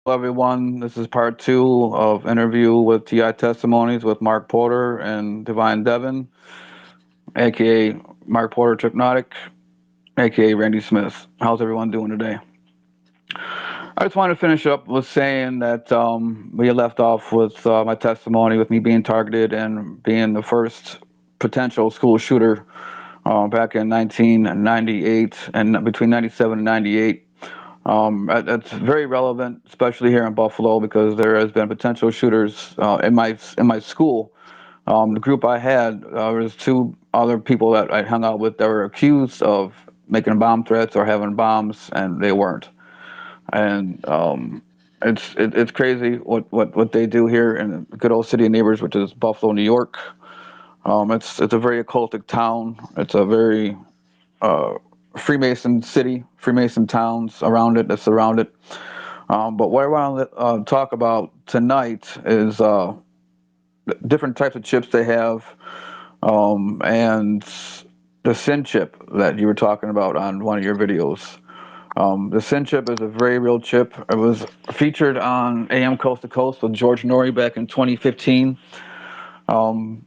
everyone. This is part two of interview with TI Testimonies with Mark Porter and Divine Devon, aka Mark Porter Hypnotic, aka Randy Smith. How's everyone doing today? I just wanted to finish up with saying that we left off with my testimony with me being targeted and being the first potential school shooter back in 1998 and between 97 and 98. That's very relevant, especially here in Buffalo, because there has been potential shooters in my school. The group I had, there was two other people that I hung out with that were accused of making bomb threats or having bombs, and they weren't. And it's crazy what they do here in the good old city of neighbors, which is Buffalo, New York. It's a very occultic town. It's a very uh, Freemason city, Freemason towns around it that surround it. But what I want to talk about tonight is different types of chips they have, and the Sin chip that you were talking about on one of your videos. The Sin chip is a very real chip. It was featured on AM Coast to Coast with George Norrie back in 2015. Um,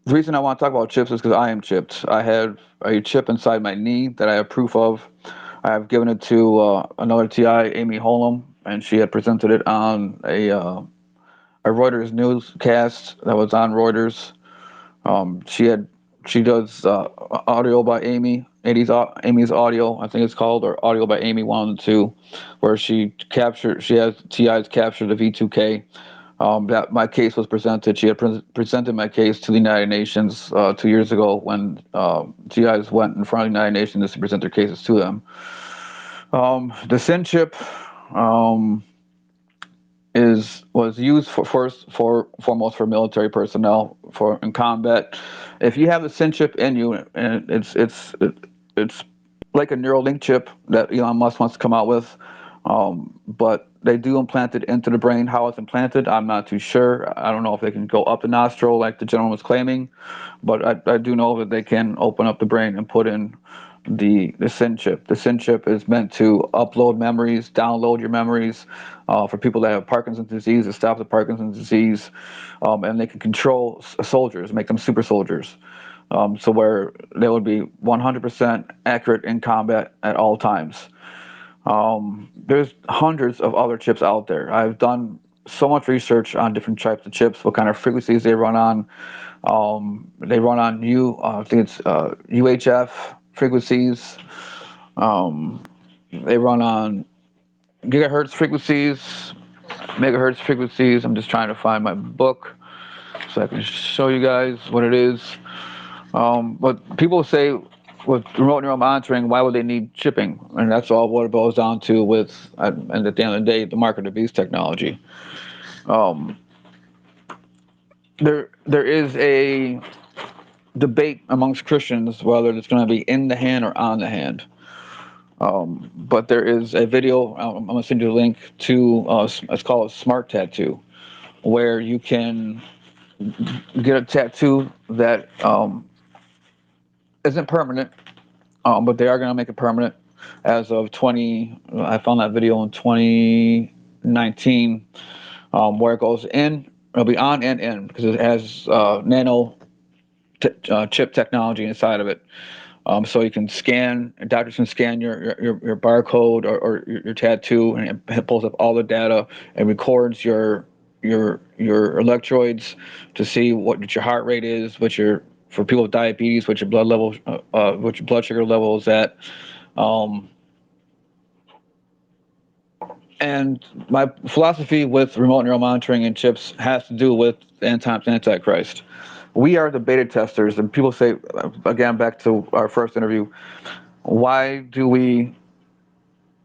the reason I want to talk about chips is because I am chipped. I have a chip inside my knee that I have proof of. I have given it to another TI, Amy Holm, and she had presented it on a Reuters newscast that was on Reuters. She had she does audio by Amy, Amy's audio, I think it's called, or audio by Amy 1 and 2, where she has TI's captured the V2K. That my case was presented. She had presented my case to the United Nations 2 years ago when TIs went in front of the United Nations to present their cases to them. The SIN chip. Um, is was used for foremost for military personnel for in combat. If you have a SIN chip in you, and it's like a Neuralink chip that Elon Musk wants to come out with, but they do implant it into the brain. How it's implanted, I'm not too sure. I don't know if they can go up the nostril like the gentleman was claiming, but I do know that they can open up the brain and put in the SIN chip. The SIN chip is meant to upload memories, download your memories for people that have Parkinson's disease. It stops the Parkinson's disease, and they can control soldiers, make them super soldiers. So where they would be 100% accurate in combat at all times. There's hundreds of other chips out there. I've done so much research on different types of chips, what kind of frequencies they run on. They run on I think it's UHF frequencies. They run on gigahertz frequencies, megahertz frequencies. I'm just trying to find my book so I can show you guys what it is. But people say with remote neural monitoring, why would they need chipping? And that's all what it boils down to with, and at the end of the day, the mark of the beast technology. Um, there is a debate amongst Christians whether it's going to be in the hand or on the hand. But there is a video. I'm going to send you a link to. It's called a smart tattoo, where you can get a tattoo that isn't permanent, but they are going to make it permanent as of 20. I found that video in 2019, where it goes in. It'll be on and in because it has nano chip technology inside of it. So you can scan, doctors can scan your barcode or your tattoo, and it pulls up all the data and records your electrodes to see what your heart rate is, what your for people with diabetes, what your blood level, what your blood sugar level is at. Um, and my philosophy with remote neural monitoring and chips has to do with the end times Antichrist. We are the beta testers, and people say, again, back to our first interview, why do we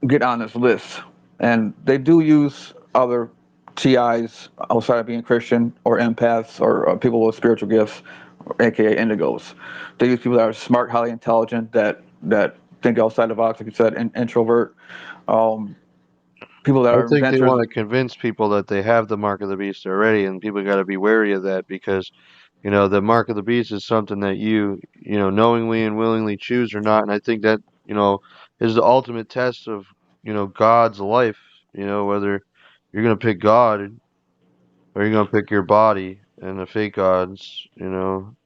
get on this list? And they do use other TIs outside of being Christian or empaths or people with spiritual gifts, aka indigos. They use people that are smart, highly intelligent, that think outside the box, like you said, introvert. Um, People that I are think they inventors. want to convince people that they have the mark of the beast already, and people got to be wary of that because, the mark of the beast is something that knowingly and willingly choose or not. And I think that, is the ultimate test of, God's life, whether you're gonna pick God or you're gonna pick your body and the fake gods. So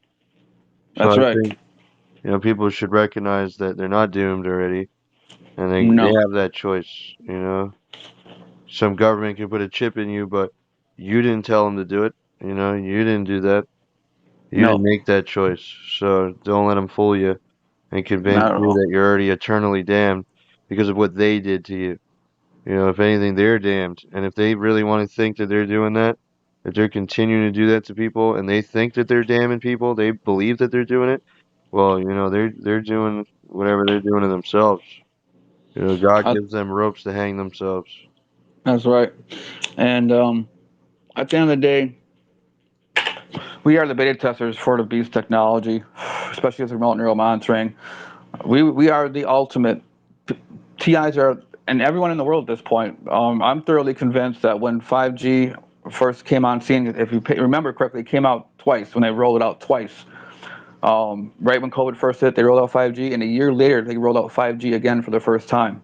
That's I right. think, people should recognize that they're not doomed already, and they No, have that choice. Some government can put a chip in you, but you didn't tell them to do it. You didn't do that. You didn't no, make that choice. So don't let them fool you and convince not at you all. that you're already eternally damned because of what they did to you. If anything, they're damned. And if they really want to think that they're doing that, if they're continuing to do that to people and they think that they're damning people, they believe that they're doing it, well, they're doing whatever they're doing to themselves. God I, gives them ropes to hang themselves. that's right. And at the end of the day, we are the beta testers for the beast technology, especially with remote neural monitoring. We are the ultimate. TIs are, and everyone in the world at this point. I'm thoroughly convinced that when 5G first came on scene, if you remember correctly, it came out twice when they rolled it out twice. Right when COVID first hit, they rolled out 5G, and a year later, they rolled out 5G again for the first time.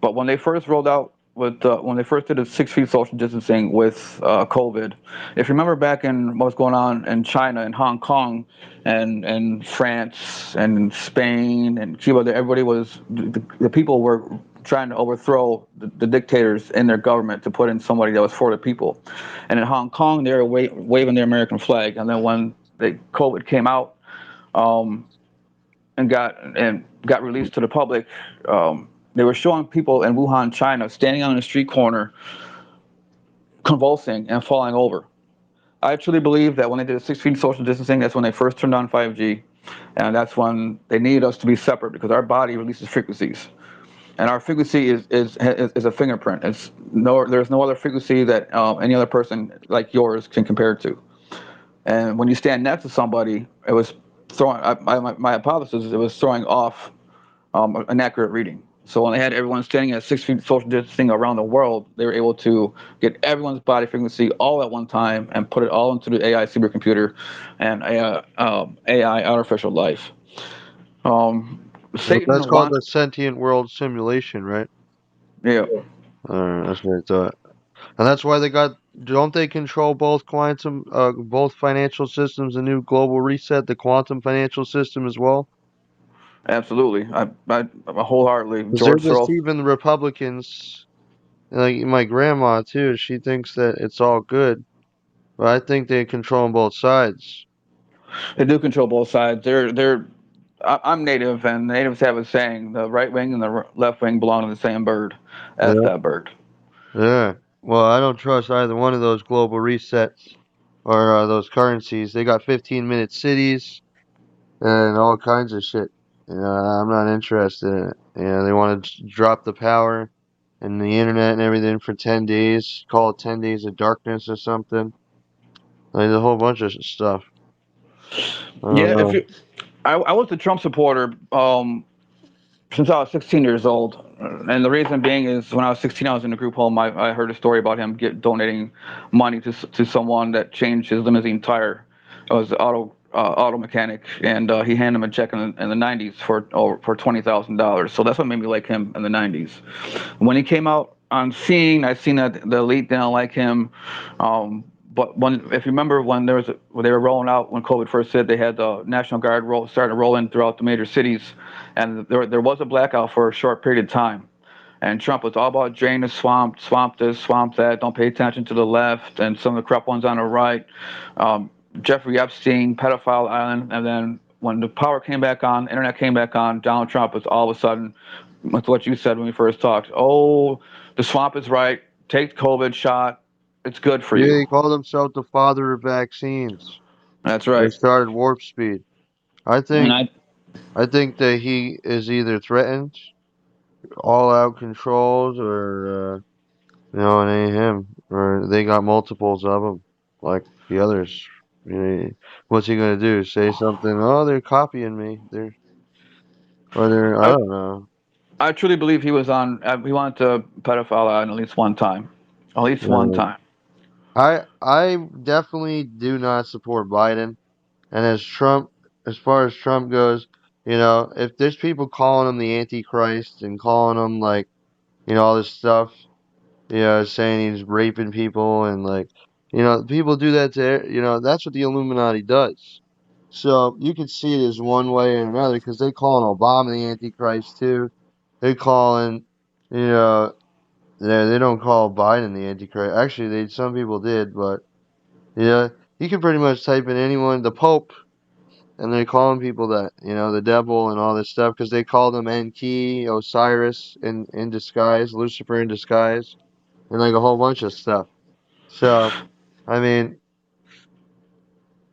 But when they first rolled out when they first did the 6 feet social distancing with COVID, if you remember back in what was going on in China and Hong Kong, and France and Spain and Cuba, everybody was the people were trying to overthrow the dictators in their government to put in somebody that was for the people. And in Hong Kong, they were waving the American flag. And then when the COVID came out, um, and got released to the public, they were showing people in Wuhan, China, standing on a street corner, convulsing and falling over. I truly believe that when they did the 6 feet social distancing, that's when they first turned on 5G, and that's when they needed us to be separate because our body releases frequencies, and our frequency is a fingerprint. There's no other frequency that any other person like yours can compare to. And when you stand next to somebody, it was throwing. My hypothesis is it was throwing off an accurate reading. So when they had everyone standing at 6 feet social distancing around the world, they were able to get everyone's body frequency all at one time and put it all into the AI supercomputer and AI artificial life. That's Satan called wants, the sentient world simulation, right? yeah, That's what I thought. And that's why don't they control both financial systems, the new global reset, the quantum financial system as well? absolutely. I wholeheartedly, Because they're George Soros, deceiving the Republicans, like my grandma too. She thinks that it's all good, but I think they control both sides. they do control both sides. I'm native, and natives have a saying: the right wing and the left wing belong to the same bird. That's Yeah, that bird. yeah. Well, I don't trust either one of those global resets or those currencies. They got 15-minute cities and all kinds of shit. I'm not interested in it. They want to drop the power and the internet and everything for 10 days, call it 10 days of darkness or something. Like a whole bunch of stuff. I don't Yeah, if know. you, I was a Trump supporter since I was 16 years old, and the reason being is when I was 16, I was in a group home. I heard a story about him donating money to someone that changed his limousine tire. It was an auto mechanic, and he handed him a check in the 90s for $20,000. So that's what made me like him in the 90s. When he came out on scene, I seen that the elite didn't like him. But if you remember when they were rolling out when COVID first hit, they had the National Guard started to roll in throughout the major cities, and there was a blackout for a short period of time. And Trump was all about drain the swamp, swamp this, swamp that. Don't pay attention to the left and some of the corrupt ones on the right. Um, Jeffrey Epstein, pedophile island, and then when the power came back on, internet came back on, Donald Trump was all of a sudden, with what you said when we first talked. Oh, the swamp is right. Take the COVID shot. It's good for Yeah, you. he called himself the father of vaccines. That's They right. started warp speed. I And think I think that he is either threatened, all out controls, or it ain't him, or they got multiples of him, like the others. You know, what's he gonna do? Say something? Oh, they're copying me. I I, don't know. I truly believe he was on. He wanted to pedophile island at least one time. At least one Uh, time. I definitely do not support Biden. And as far as Trump goes, if there's people calling him the Antichrist and calling him like all this stuff. Saying he's raping people and like, people do that to, that's what the Illuminati does. So you can see it as one way or another because they calling Obama the Antichrist too. They calling, you know, they don't call Biden the Antichrist. Actually, some people did, but yeah, you can pretty much type in anyone, the Pope, and they're calling people that, the devil and all this stuff because they called him Enki, Osiris in disguise, Lucifer in disguise, and like a whole bunch of stuff. So, I mean,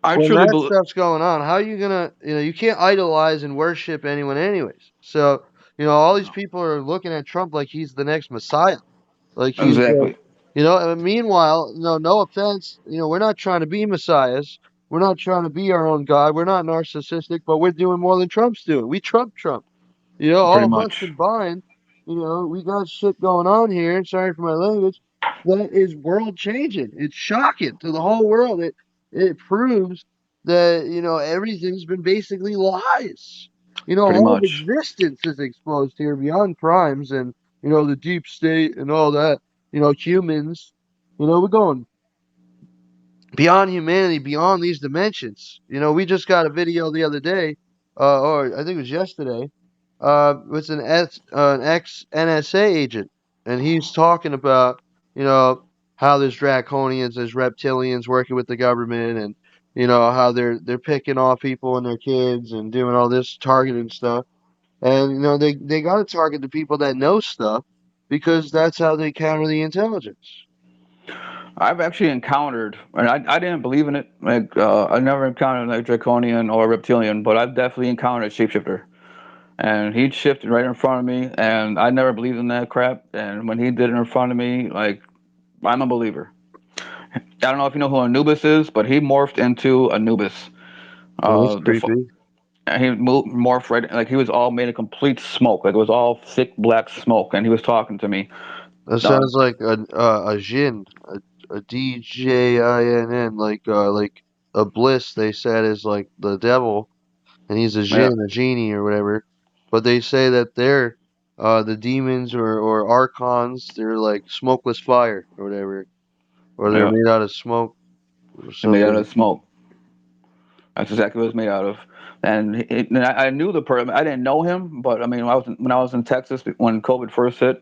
I when truly that believe. stuff's going on, how are you gonna, you can't idolize and worship anyone anyways. So, all these people are looking at Trump like he's the next Messiah. Like he's, Exactly. and meanwhile, no offense, we're not trying to be messiahs. We're not trying to be our own God. We're not narcissistic, but we're doing more than Trump's doing. We Trump. Pretty All of us much. combined, we got shit going on here. Sorry for my language. That is world changing. It's shocking to the whole world. It proves that everything's been basically lies. Pretty All of much. existence is exposed here beyond crimes and the deep state and all that. Humans. We're going beyond humanity, beyond these dimensions. We just got a video the other day, or I think it was yesterday, with an ex NSA agent, and he's talking about how there's draconians, there's reptilians working with the government, and how they're picking off people and their kids and doing all this targeting stuff, and they got to target the people that know stuff because that's how they counter the intelligence. I've actually encountered, and I didn't believe in it. Like I never encountered like draconian or reptilian, but I've definitely encountered a shapeshifter. And he shifted right in front of me, and I never believed in that crap. And when he did it in front of me, like I'm a believer. I don't know if you know who Anubis is, but he morphed into Anubis. Well, that's The creepy. and he morphed right like he was all made of complete smoke, like it was all thick black smoke, and he was talking to me. That Uh, sounds like a Jinn, a DJINN, like a Bliss. They said is like the devil, and he's a yeah, Jinn, a genie or whatever. But they say that they're the demons or archons. They're like smokeless fire or whatever, or they're yeah, made out of smoke or he made out of something. smoke. That's exactly what it's made out of. And I knew the person. I didn't know him, but I mean, when I was in Texas when COVID first hit,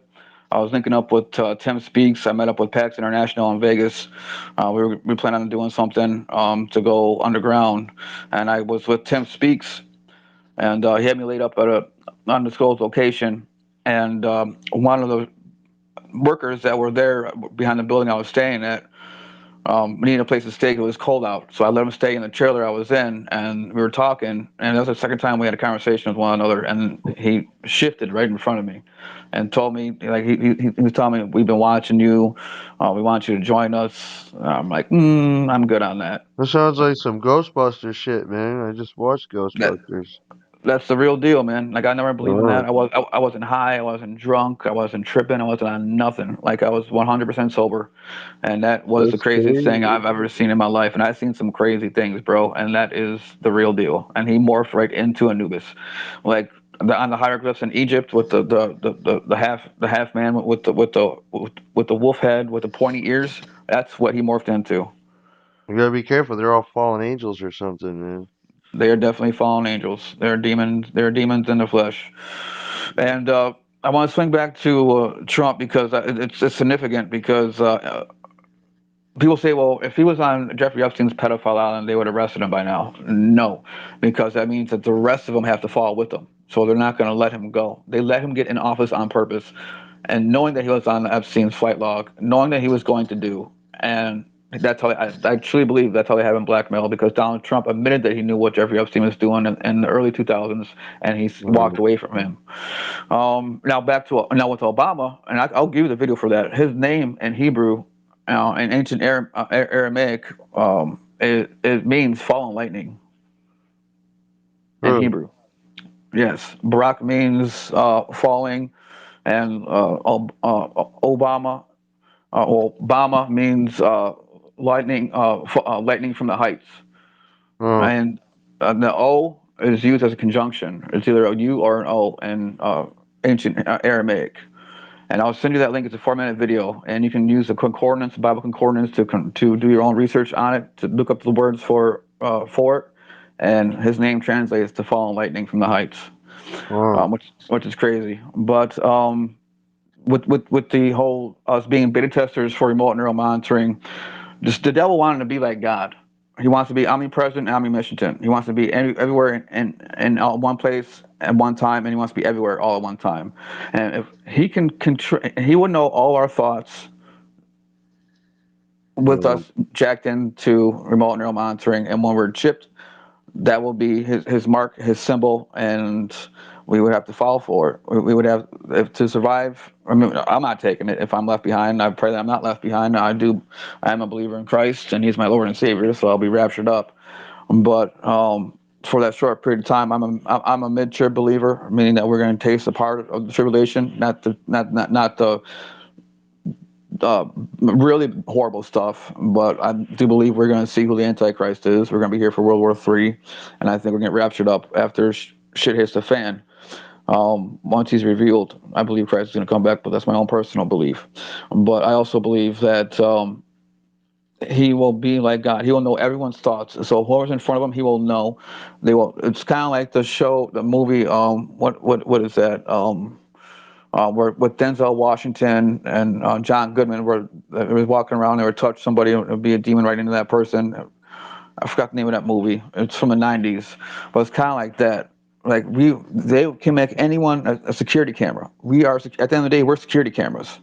I was linking up with Tim Speaks. I met up with PAX International in Vegas. We planned on doing something to go underground, and I was with Tim Speaks, and he had me laid up at a undisclosed location. And one of the workers that were there behind the building I was staying at needed a place to stay. It was cold out, so I let him stay in the trailer I was in, and we were talking. And that was the second time we had a conversation with one another. And he shifted right in front of me, and told me like he was telling me we've been watching you, we want you to join us. I'm like, I'm good on that. That sounds like some Ghostbuster shit, man. I just watched That Ghostbusters. that's the real deal, man. Like I never believed in Uh, that. I wasn't high, I wasn't drunk, I wasn't tripping, I wasn't on nothing. Like I was 100% sober, and that was the that's craziest thing crazy. I've ever seen in my life. And I've seen some crazy things, bro. And that is the real deal. And he morphed right into Anubis, like on the hieroglyphs in Egypt with the half man with the wolf head with the pointy ears. That's what he morphed into. You gotta be careful. They're all fallen angels or something, man. They are definitely fallen angels. They're demons. They're demons in the flesh. And I want to swing back to Trump because it's significant because people say, well, if he was on Jeffrey Epstein's pedophile island, they would have arrested him by now. No, because that means that the rest of them have to fall with him. So they're not going to let him go. They let him get in office on purpose, and knowing that he was on Epstein's flight log, knowing that he was going to do, and that's how I truly believe that's how they have him blackmailed because Donald Trump admitted that he knew what Jeffrey Epstein was doing in the early 2000s, and he walked Right. away from him. Now back to now with Obama, and I'll give you the video for that. His name in Hebrew, in ancient Aramaic, it means fallen lightning in Huh. Hebrew. Yes, Barak means falling, and Obama, Obama means lightning, lightning from the heights, Huh. and the O is used as a conjunction. It's either a U or an O in ancient Aramaic. And I'll send you that link. It's a 4 minute video, and you can use the concordance, Bible concordance, to do your own research on it, to look up the words for it. And his name translates to fallen lightning from the heights, Wow. which is crazy. But with the whole us being beta testers for remote neural monitoring, just the devil wanted to be like God. He wants to be omnipresent and omniscient. He wants to be everywhere in all one place at one time, and he wants to be everywhere all at one time. And if he can control, he would know all our thoughts with Yeah. us jacked into remote neural monitoring. And when we're chipped, that will be his mark, his symbol, and we would have to fall for it. We would have if, to survive. I mean, I'm not taking it if I'm left behind. I pray that I'm not left behind. I am a believer in Christ, and He's my Lord and Savior, so I'll be raptured up. But for that short period of time, I'm a mid-trib believer, meaning that we're going to taste a part of the tribulation, not the really horrible stuff. But I do believe we're going to see who the Antichrist is. We're going to be here for World War III, and I think we're going to get raptured up after shit hits the fan. Once he's revealed, I believe Christ is going to come back, but that's my own personal belief. But I also believe that he will be like God. He will know everyone's thoughts. So whoever's in front of him, he will know. They will. It's kind of like the show, the movie. What is that? Where with Denzel Washington and John Goodman, where they were walking around, they would touch somebody, it would be a demon right into that person. I forgot the name of that movie. It's from the '90s, but it's kind of like that. Like they can make anyone a security camera. We are at the end of the day, we're security cameras.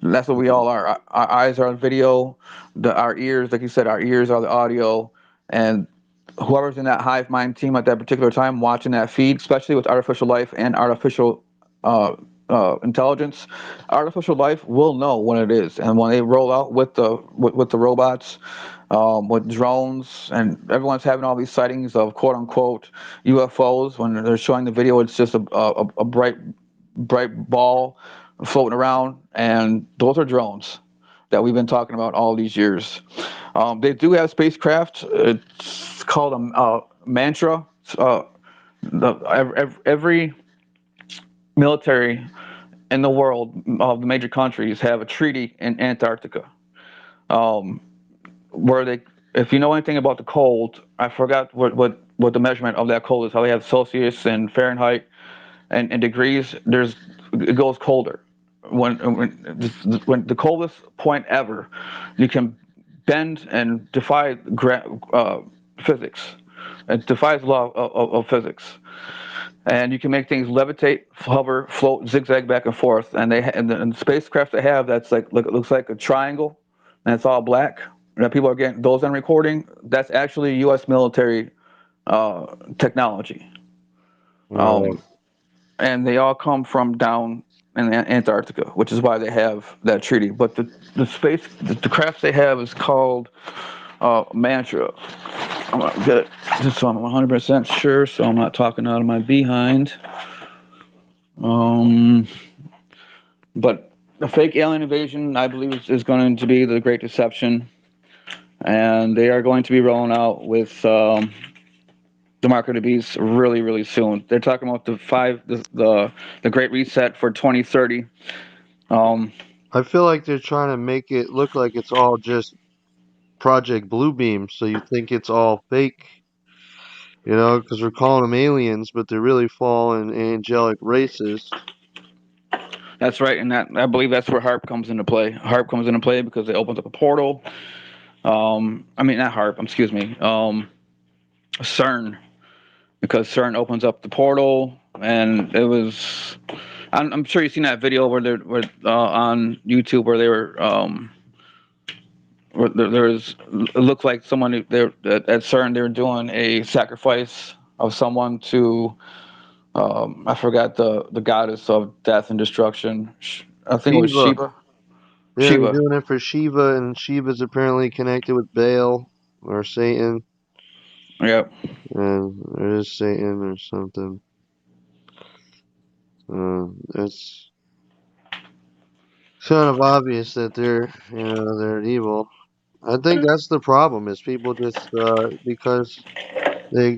That's what we all are. Our eyes are on video. Our ears, like you said, our ears are the audio, and whoever's in that hive mind team at that particular time watching that feed, especially with artificial life and artificial uh, intelligence, artificial life will know when it is, and when they roll out with the robots, with drones, and everyone's having all these sightings of quote unquote UFOs. When they're showing the video, it's just a bright ball floating around, and those are drones that we've been talking about all these years. They do have spacecraft. It's called a Mantra. Uh, every military in the world of the major countries have a treaty in Antarctica, um, where they, if you know anything about the cold, I forgot what the measurement of that cold is. How they have Celsius and Fahrenheit and degrees. It goes colder when the coldest point ever. You can bend and defy physics. It defies the law of physics, and you can make things levitate, hover, float, zigzag back and forth. And and the spacecraft they have that's it looks like a triangle, and it's all black. That people are getting those on recording. That's actually U.S. military technology. Right. Um, and they all come from down in Antarctica, which is why they have that treaty. But the craft they have is called Mantra. I'm gonna get it just so I'm 100% sure, so I'm not talking out of my behind. Um, but the fake alien invasion, I believe, is going to be the Great Deception, and they are going to be rolling out with the Mark of the Beast really, really soon. They're talking about the Great Reset for 2030. Um, I feel like they're trying to make it look like it's all just Project Bluebeam, so you think it's all fake, because we're calling them aliens, but they're really fallen angelic races. that's right, and that I believe that's where HARP comes into play. HARP comes into play because it opens up a portal. I mean, not HARP. Excuse me. CERN, because CERN opens up the portal, and it was. I'm sure you've seen that video on YouTube where they were. There was. It looked like someone at CERN they were doing a sacrifice of someone to. I forgot the goddess of death and destruction. I think it was Shiva. Shiva. Yeah, they're Shiva. doing it for Shiva, and Shiva's apparently connected with Baal or Satan, Yeah. and there is Satan or something. It's kind of obvious that they're evil. I think that's the problem is people just because they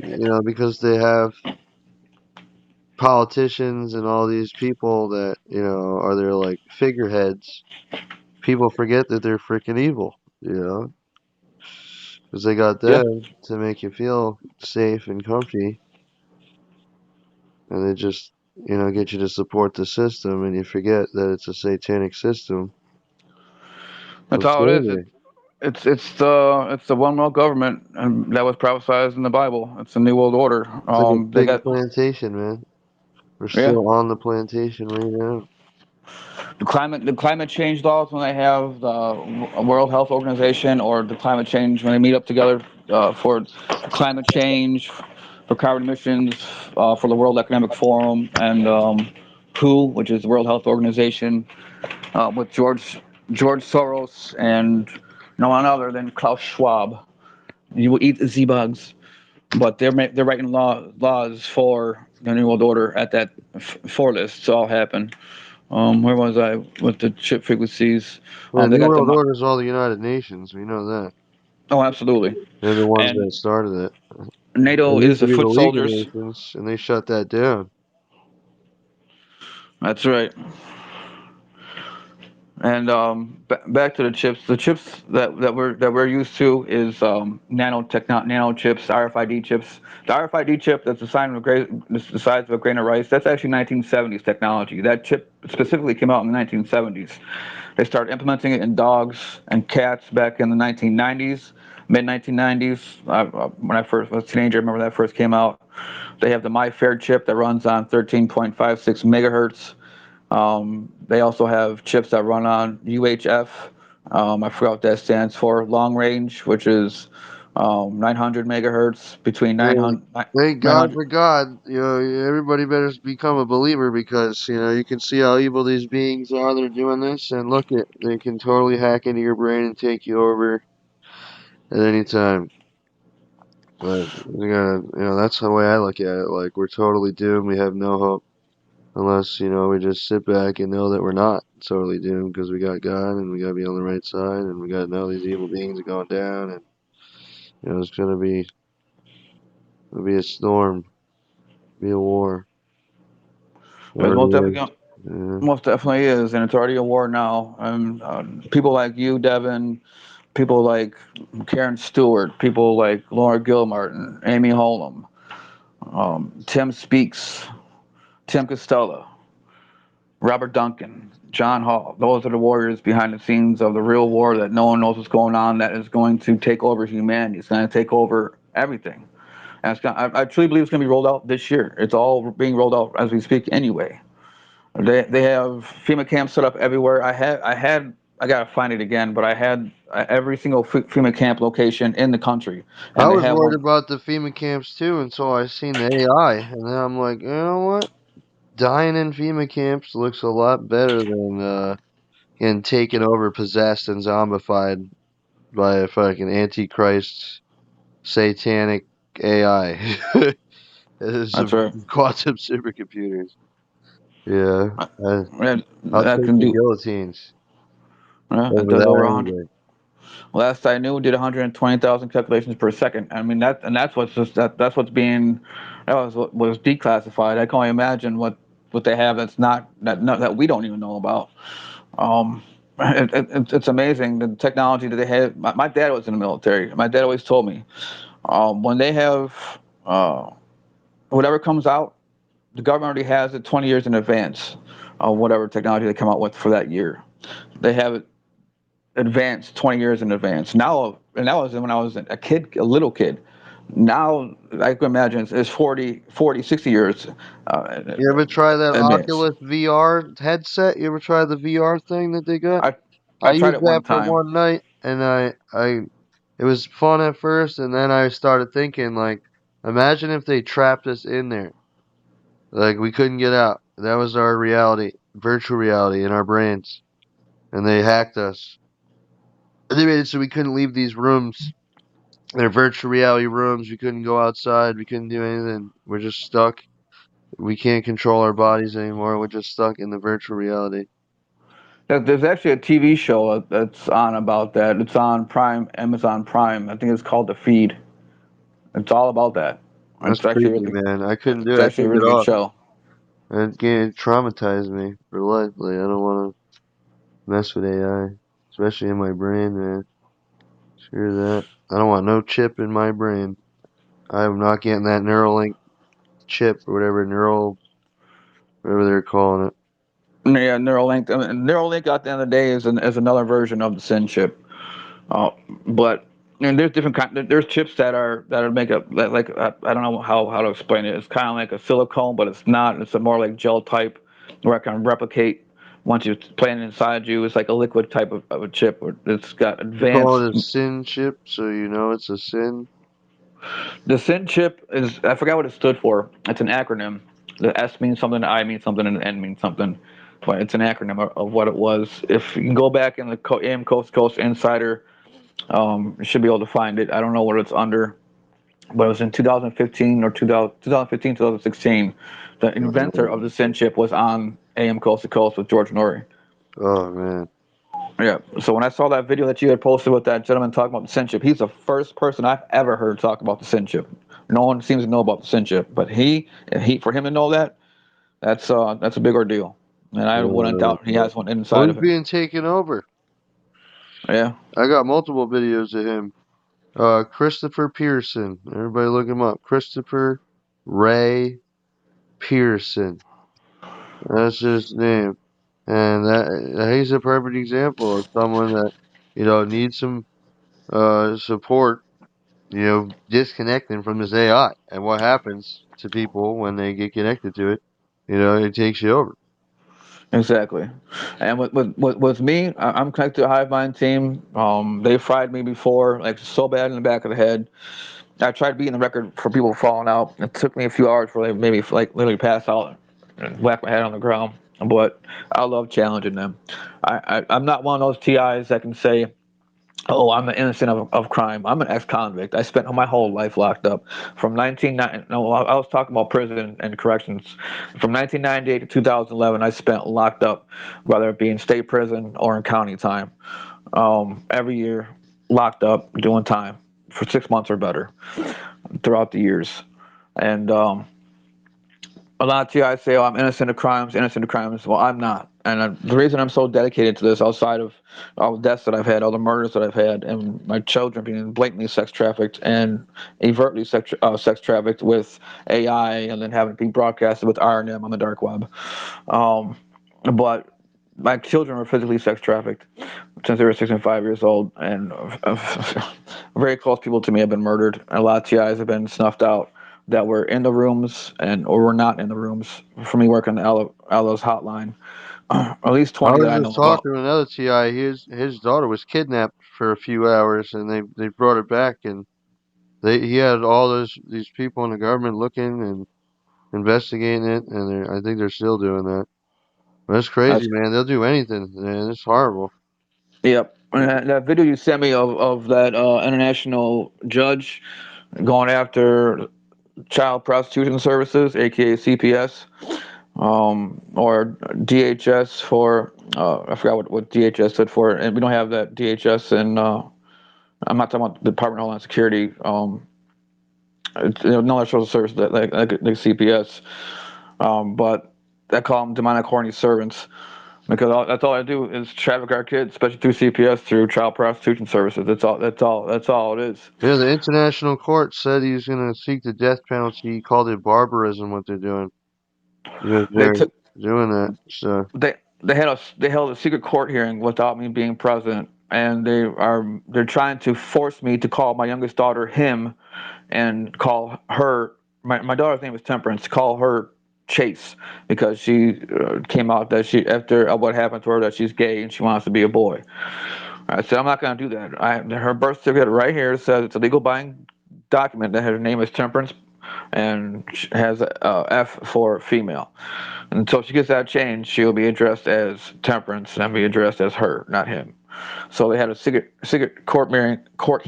have politicians and all these people that, are their like figureheads, people forget that they're freaking evil, because they got Yeah. them to make you feel safe and comfy, and they just, get you to support the system, and you forget that it's a satanic system That's of all it is. slavery. It's the one world government, and that was prophesied in the Bible. It's the New World Order. It's like a They big got plantation, man. We're yeah. still on the plantation right now. The climate change laws when they have the World Health Organization or the climate change when they meet up together for climate change, for carbon emissions, for the World Economic Forum, and WHO, which is the World Health Organization, with George Soros and no one other than Klaus Schwab. You will eat the bugs, but they're writing laws for the New World Order at that for this to all happen. Where was I with the chip frequencies? Yeah, They New got the World Order is all the United Nations. We know that. oh, absolutely, They're the ones and that started it. It NATO used is to the be the foot League of soldiers. Nations, and they shut that down. That's right. And back to the chips. The chips that we're used to is nano chips, RFID chips. The RFID chip that's the size of a grain of rice. That's actually 1970s technology. That chip specifically came out in the 1970s. They started implementing it in dogs and cats back in the 1990s, mid 1990s. When I first was a teenager, I remember that first came out. They have the MyFair chip that runs on 13.56 megahertz. They also have chips that run on UHF. I forgot what that stands for. Long range, which is 900 megahertz between Hey, 900. thank God 900. for God. Everybody better become a believer because, you can see how evil these beings are. They're doing this, and look it, they can totally hack into your brain and take you over at any time. But we gotta, that's the way I look at it. Like, we're totally doomed. We have no hope unless, we just sit back and know that we're not totally doomed because we got God and we gotta be on the right side and we gotta know these evil beings are going down and, it's gonna be a storm, be a war, It whatever it is. Yeah. most definitely is, and it's already a war now. People like you, Devin, people like Karen Stewart, people like Laura Gilmartin, Amy Holm, Tim Speaks, Tim Costello, Robert Duncan, John Hall. Those are the warriors behind the scenes of the real war that no one knows what's going on. That is going to take over humanity. It's going to take over everything. And I truly believe it's going to be rolled out this year. It's all being rolled out as we speak anyway. They have FEMA camps set up everywhere. I gotta find it again, but I had every single FEMA camp location in the country, I and they was have worried one. about the FEMA camps too until I seen the AI, and then I'm like, you know what? Dying in FEMA camps looks a lot better than getting taken over, possessed, and zombified by a fucking antichrist satanic AI. It is That's some right. quantum supercomputers. Yeah, I, And I'll that take can the do. guillotines It over does over that any 100. day. Last I knew, it did 120,000 calculations per second. I mean that's what's just that's what's being that was what was declassified. I can only imagine what they have that's not that we don't even know about. Um, it's amazing the technology that they have. My dad was in the military. My dad always told me when they have uh, whatever comes out, the government already has it 20 years in advance of whatever technology they come out with for that year. They have it advanced 20 years in advance. Now, and that was when I was a kid, a little kid. Now, I can imagine it's 60 years You ever try that advance. Oculus VR headset? You ever try the VR thing that they got? I, I I tried used it that one for time. one night, and it was fun at first, and then I started thinking, like, imagine if they trapped us in there, like we couldn't get out. That was our reality, virtual reality in our brains, and they hacked us. They made it so we couldn't leave these rooms. They're virtual reality rooms. We couldn't go outside. We couldn't do anything. We're just stuck. We can't control our bodies anymore. We're just stuck in the virtual reality. There's actually a TV show that's on about that. It's on Prime, Amazon Prime. I think it's called The Feed. It's all about that. That's It's actually creepy, really, man. I couldn't do it's it. I actually a turned it really good off. show. It traumatized me for life. Like, I don't want to mess with AI, especially in my brain, man. Screw that. I don't want no chip in my brain. I'm not getting that Neuralink chip or whatever, whatever they're calling it. Yeah, Neuralink. I mean, Neuralink at the end of the day is another version of the Sin chip. Uh, but there's different kind. There's chips that are make a like I don't know how to explain it. It's kind of like a silicone, but it's not. It's a more like gel type where it can replicate once you plant it inside you. It's like a liquid type of a chip. Where it's got They call advanced. it a sin chip, so you know it's a sin. The Sin chip is I forgot what it stood for. It's an acronym. The S means something, the I means something, and the N means something. But it's an acronym of what it was. If you can go back in the AM Coast to Coast Insider, you should be able to find it. I don't know what it's under, but it was in 2015 or 2015, 2016. The inventor of the Sin chip was on AM Coast to Coast with George Norrie. Oh man. Yeah. So when I saw that video that you had posted with that gentleman talking about the Sin chip, he's the first person I've ever heard talk about the Sin chip. No one seems to know about the Sin chip, but he for him to know that, that's a big ordeal. And I wouldn't Uh, doubt he has one oh, inside he's of him. being taken over. Yeah. I got multiple videos of him. Christopher Pearson. Everybody look him up. Christopher Ray Pearson. That's his name. And he's a perfect example of someone that, needs some support, disconnecting from this AI. And what happens to people when they get connected to it, it takes you over. Exactly. And with me, I'm connected to a Hive Mind team. They fried me before, like so bad in the back of the head. I tried beating the record for people falling out. It took me a few hours for they maybe like literally pass out and whack my head on the ground. But I love challenging them. I'm not one of those TIs that can say, "Oh, I'm an innocent of crime. I'm an ex-convict. I spent my whole life locked up from 1990. No, I was talking about prison and corrections. From 1998 to 2011, I spent locked up, whether it be in state prison or in county time. Every year, locked up doing time for 6 months or better throughout the years. And a lot of TIs say, "Oh, I'm innocent of crimes, innocent of crimes." Well, I'm not. And the reason I'm so dedicated to this, outside of all the deaths that I've had, all the murders that I've had, and my children being blatantly sex trafficked and overtly sex trafficked with AI, and then having it be broadcasted with R&M on the dark web. Um, but my children were physically sex trafficked since they were 6 and 5 years old, and very close people to me have been murdered. A lot of TIs have been snuffed out that were in the rooms and or were not in the rooms. For me, working the Allo's hotline, at least I 20 that was I just know about. talking to another TI. His daughter was kidnapped for a few hours, and they brought her back, and he had all these people in the government looking and investigating it, and I think they're still doing that. But it's crazy, That's man. They'll do anything, man. It's horrible. Yep. And that video you sent me of that international judge going after child prostitution services, aka CPS, or DHS for I forgot what DHS stood for, and we don't have that DHS in. I'm not talking about the Department of Homeland Security. No social service that like CPS, but I call them demonic horny servants because that's all I do is traffic our kids, especially through CPS, through child prostitution services. That's all. That's all. That's all it is. Yeah, the international court said he's going to seek the death penalty. He called it barbarism what they're doing because They they're took doing that. So they held a secret court hearing without me being present, and they're trying to force me to call my youngest daughter him, and call her my daughter's name is Temperance. Call her Chase because she came out that she after what happened to her that she's gay and she wants to be a boy. I said I'm not going to do that. Her birth certificate right here says it's a legal binding document that her name is Temperance and has a F for female. And until she gets that changed, she'll be addressed as Temperance and be addressed as her, not him. So they had a secret court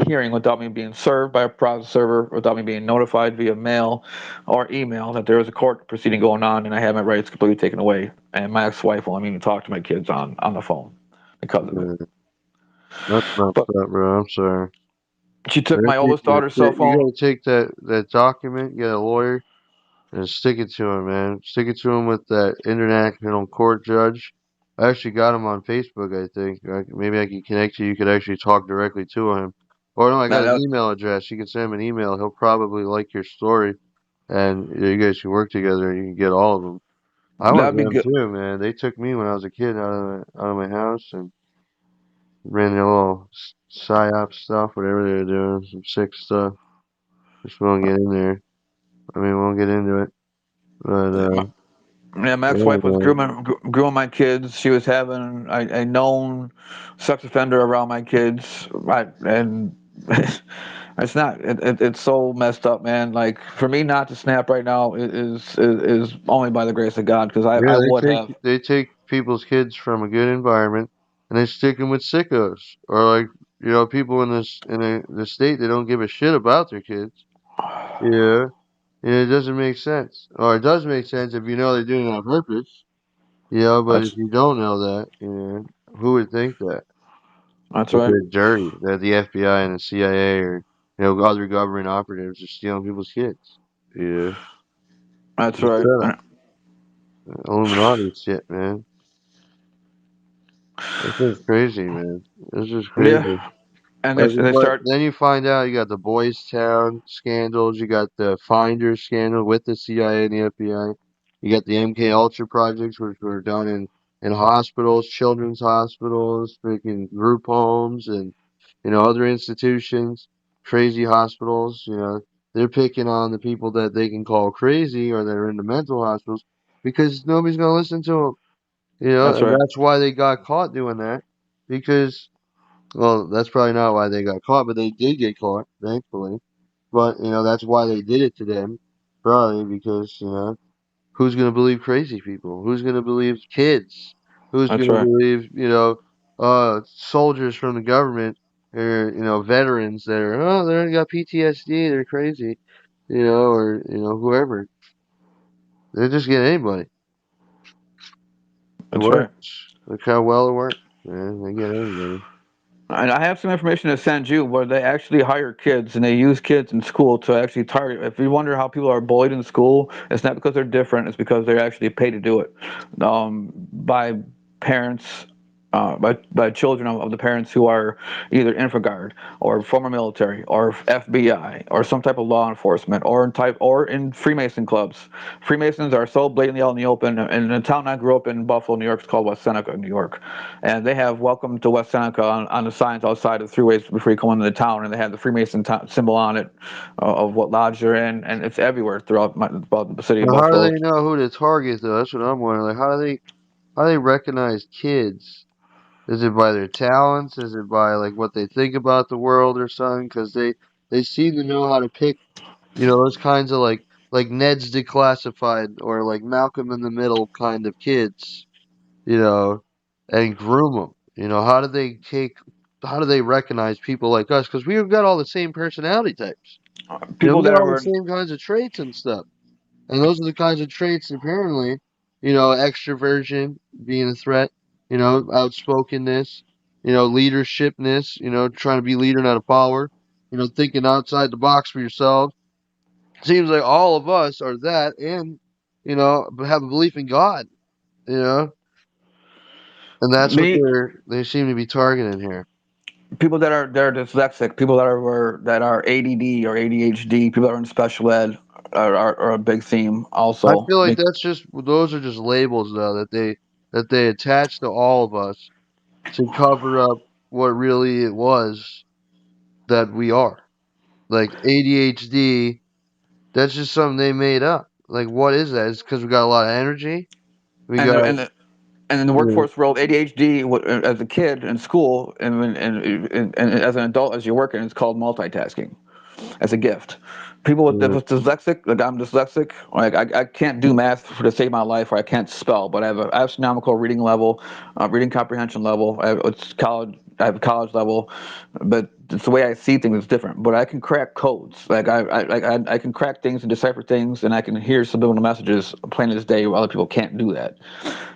hearing without me being served by a process server, without me being notified via mail or email that there was a court proceeding going on, and I had my rights completely taken away. And my ex-wife won't let me even talk to my kids on the phone because of it. yeah, that's messed But up, bro. I'm sorry. she took my oldest daughter's cell You phone. got to take that document, get a lawyer, and stick it to him, man. Stick it to him with that international court judge. I actually got him on Facebook, I think. Maybe I can connect you. You could actually talk directly to him. Or no, I got That, his that email address. You can send him an email. He'll probably like your story, and you guys can work together and you can get all of them. I want that'd be them good. too, man. They took me when I was a kid out of my house and ran their little psyop stuff, whatever they were doing, some sick stuff. Just won't get in there. I mean, won't get into it. But Yeah, my yeah, ex-wife was man. grooming my kids. She was having a known sex offender around my kids, right? And it's not. It's so messed up, man. Like for me not to snap right now is only by the grace of God, because I Yeah, would have. they take people's kids from a good environment and they stick them with sickos or like people in the state they don't give a shit about their kids. Yeah, and it doesn't make sense. Or it does make sense if you know they're doing it on purpose. But if That's you don't know that, who would think that? that's That right. they're dirty, that the FBI and the CIA or other government operatives are stealing people's kids. Yeah, That's it's right. set up. Illuminati shit, man. This is crazy, man. This is crazy. Yeah, and Like, they but start. then you find out you got the Boys Town scandals, you got the Finder scandal with the CIA and the FBI, you got the MK Ultra projects, which were done in hospitals, children's hospitals, freaking group homes, and other institutions, crazy hospitals. They're picking on the people that they can call crazy or that are in the mental hospitals because nobody's gonna listen to them. That's And right. that's why they got caught doing that because. Well, that's probably not why they got caught, but they did get caught, thankfully. But, that's why they did it to them. Probably because, who's going to believe crazy people? Who's going to believe kids? Who's going That's to right. believe, soldiers from the government or, veterans that are, oh, they got PTSD, they're crazy, or, whoever. They just get anybody. It That's right. works. Look how well it works, man. They get anybody. And I have some information to send you where they actually hire kids and they use kids in school to actually target. If you wonder how people are bullied in school, it's not because they're different. It's because they're actually paid to do it by parents, by children of the parents who are either InfraGard or former military or FBI or some type of law enforcement or in Freemason clubs. Freemasons are so blatantly out in the open. In the town I grew up in, Buffalo, New York, it's called West Seneca, New York, and they have "Welcome to West Seneca" on the signs outside of the throughways before you come into the town, and they have the Freemason symbol on it of what lodge they're in, and it's everywhere throughout the city of Now, how do Buffalo. they know who to target, though? That's what I'm wondering. Like, how do they recognize kids? Is it by their talents? Is it by like what they think about the world or something? Because they seem to know how to pick, those kinds of like Ned's Declassified or like Malcolm in the Middle kind of kids, you know, and groom them. How do they recognize people like us? Because we've got all the same personality types. People We got that all the were same kinds of traits and stuff. And those are the kinds of traits, apparently, extroversion being a threat, outspokenness, leadershipness, trying to be leader, not a follower, thinking outside the box for yourself. Seems like all of us are that and, have a belief in God, you know, and that's what me they seem to be targeting here. people that are they're dyslexic, people that are ADD or ADHD, people that are in special ed are a big theme I also. feel like those are just labels though that they attach to all of us to cover up what really it was that we are. Like ADHD, that's just something they made up. Like, what is that? It's because we got a lot of energy. We And got, the, and the, and in the you workforce world, ADHD as a kid in school and as an adult as you're working, it's called multitasking as a gift. People know, with dyslexic, like I'm dyslexic, like I can't do math to save my life, or I can't spell, but I have an astronomical reading level, reading comprehension level. It's college. I have a college level, but it's the way I see things is different. But I can crack codes. I can crack things and decipher things, and I can hear subliminal messages plain as day. Where other people can't do that.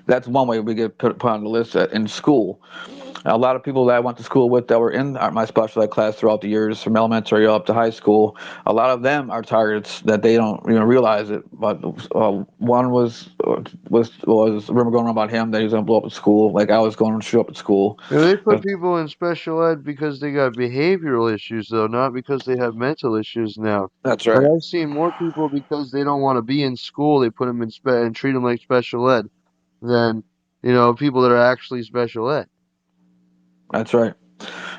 That's one way we get put on the list in school. A lot of people that I went to school with that were in my special ed class throughout the years, from elementary up to high school, a lot of them are targets that they don't even realize it. But one was a rumor going on about him that he was going to blow up at school, like I was going to show up at school. You know, they put But people in special ed because they got behavioral issues, though, not because they have mental issues now. that's Like right. I've seen more people because they don't want to be in school, they put them in and treat them like special ed than, people that are actually special ed. That's right.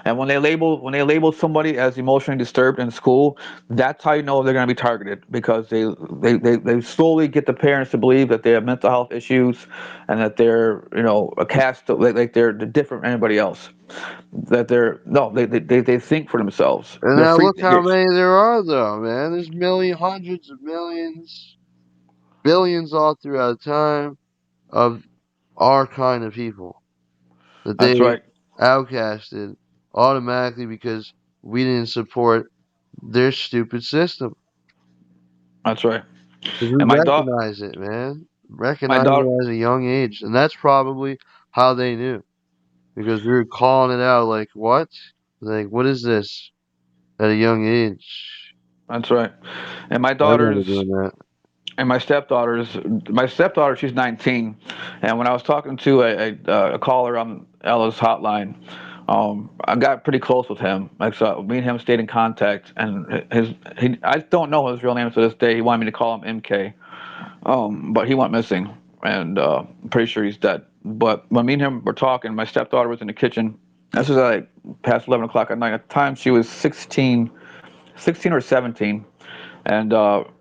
And when they label somebody as emotionally disturbed in school, that's how you know they're going to be targeted, because they slowly get the parents to believe that they have mental health issues, and that they're a cast, like they're different from anybody else. That they're no they think for themselves. And They're now free look how thinkers. many there are, though, man. There's hundreds of millions, billions all throughout time of our kind of people that they That's right. outcasted automatically because we didn't support their stupid system. That's right. 'Cause we And recognize it, man. my Recognize daughter. it at a young age. And that's probably how they knew. Because we were calling it out like, what? Like, what is this? At a young age. That's right. And my I remember daughters doing that. and my stepdaughter, she's 19, and when I was talking to a caller on Ella's hotline, I got pretty close with him. Like, so me and him stayed in contact, and I don't know his real name to this day. He wanted me to call him MK, but he went missing, and I'm pretty sure he's dead. But when me and him were talking, my stepdaughter was in the kitchen. This was like past 11 o'clock at night. At the time, she was 16 or 17. And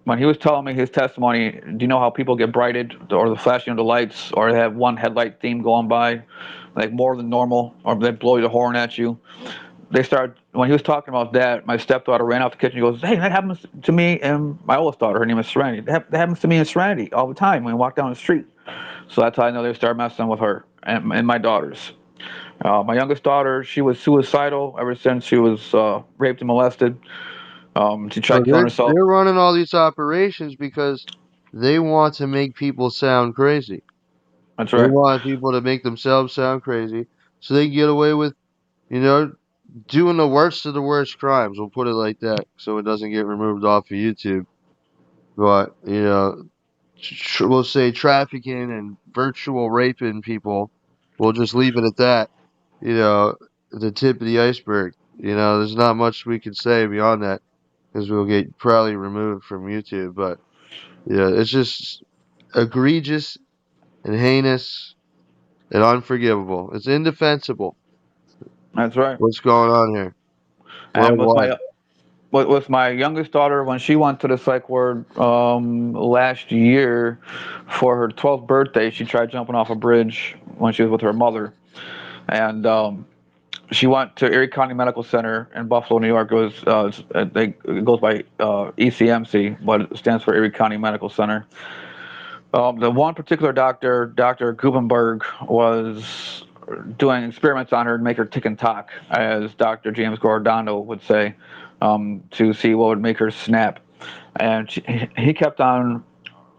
when he was telling me his testimony, do you know how people get brighted, or the flashing of the lights, or they have one headlight theme going by, like more than normal, or they blow the horn at you? They started, when he was talking about that, my stepdaughter ran out the kitchen and goes, "Hey, that happens to me and my oldest daughter. Her name is Serenity. That happens to me and Serenity all the time when we walk down the street." So that's how I know they started messing with her and my daughters. My youngest daughter, she was suicidal ever since she was raped and molested. She So tried killing herself. they're running all these operations because they want to make people sound crazy. That's They right. want people to make themselves sound crazy so they can get away with, you know, doing the worst of the worst crimes. We'll put it like that so it doesn't get removed off of YouTube. But, we'll say trafficking and virtual raping people. We'll just leave it at that. You know, the tip of the iceberg. There's not much we can say beyond that because we'll get probably removed from YouTube. But yeah, it's just egregious and heinous and unforgivable. It's indefensible. That's right. What's going on here And worldwide? with my youngest daughter, when she went to the psych ward last year for her 12th birthday, she tried jumping off a bridge when she was with her mother, and she went to Erie County Medical Center in Buffalo, New York. It goes by ECMC, but it stands for Erie County Medical Center. The one particular doctor, Dr. Gubenberg, was doing experiments on her to make her tick and talk, as Dr. James Giordano would say, to see what would make her snap. And he kept on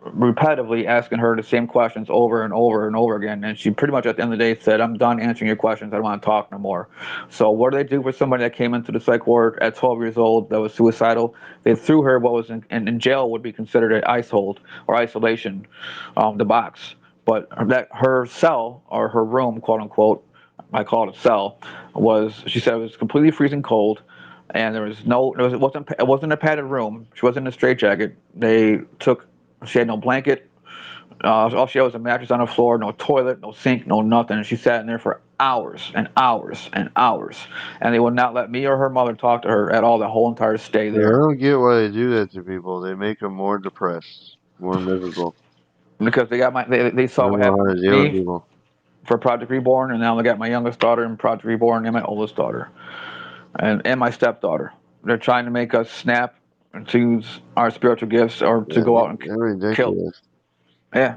repetitively asking her the same questions over and over and over again. And she pretty much at the end of the day said, "I'm done answering your questions. I don't want to talk no more." So what do they do for somebody that came into the psych ward at 12 years old that was suicidal? They threw her what was in jail would be considered an ice hold or isolation, the box. But that her cell, or her room, quote unquote, I call it a cell, she said it was completely freezing cold, and it wasn't a padded room. She wasn't in a straitjacket. She had no blanket. All she had was a mattress on the floor, no toilet, no sink, no nothing. And she sat in there for hours and hours and hours. And they would not let me or her mother talk to her at all the whole entire stay Yeah, I there. don't get why they do that to people. They make them more depressed, more miserable. Because they I saw don't what know happened how with to deal with me people. for Project Reborn, and now they got my youngest daughter in Project Reborn and my oldest daughter. And my stepdaughter. They're trying to make us snap and to use our spiritual gifts, or to Yeah, go out and they're kill. ridiculous. Yeah,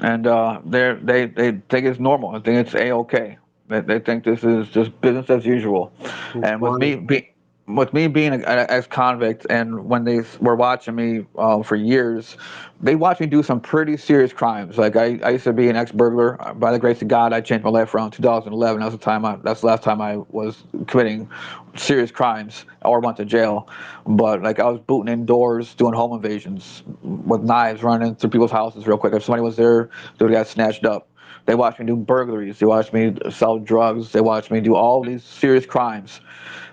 and they think it's normal. I think it's a okay. They think this is just business as usual. It's And with funny. me, with me being an ex-convict, and when they were watching me for years, they watched me do some pretty serious crimes. Like I used to be an ex-burglar. By the grace of God, I changed my life around 2011. That's the last time I was committing serious crimes or went to jail. But like I was booting in doors, doing home invasions with knives, running through people's houses real quick. If somebody was there, they would get snatched up. They watched me do burglaries. They watched me sell drugs. They watched me do all these serious crimes.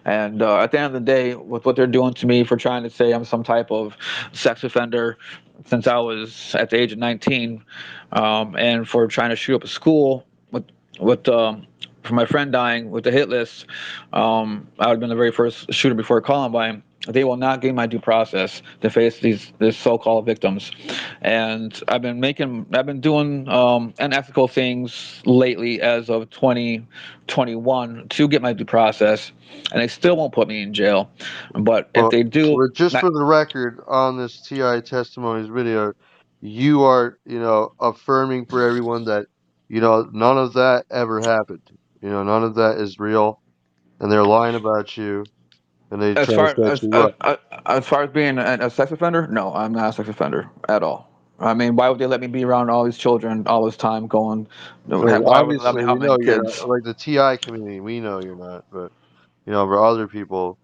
And at the end of the day, with what they're doing to me for trying to say I'm some type of sex offender since I was at the age of 19, and for trying to shoot up a school with for my friend dying with the hit list, I would have been the very first shooter before Columbine. They will not give my due process to face these so-called victims, and I've been doing unethical things lately as of 2021 to get my due process, and they still won't put me in jail. But if Well, they do, well, just not, for the record, on this TI testimonies video, you are, affirming for everyone that, none of that ever happened. None of that is real, and they're lying about you, and they as try to far set you up. as far as being a sex offender, no, I'm not a sex offender at all. I mean, why would they let me be around all these children all this time going? Like, Why would they let obviously, me we have know many you're not. kids? Like the TI community, we know you're not. But for other people,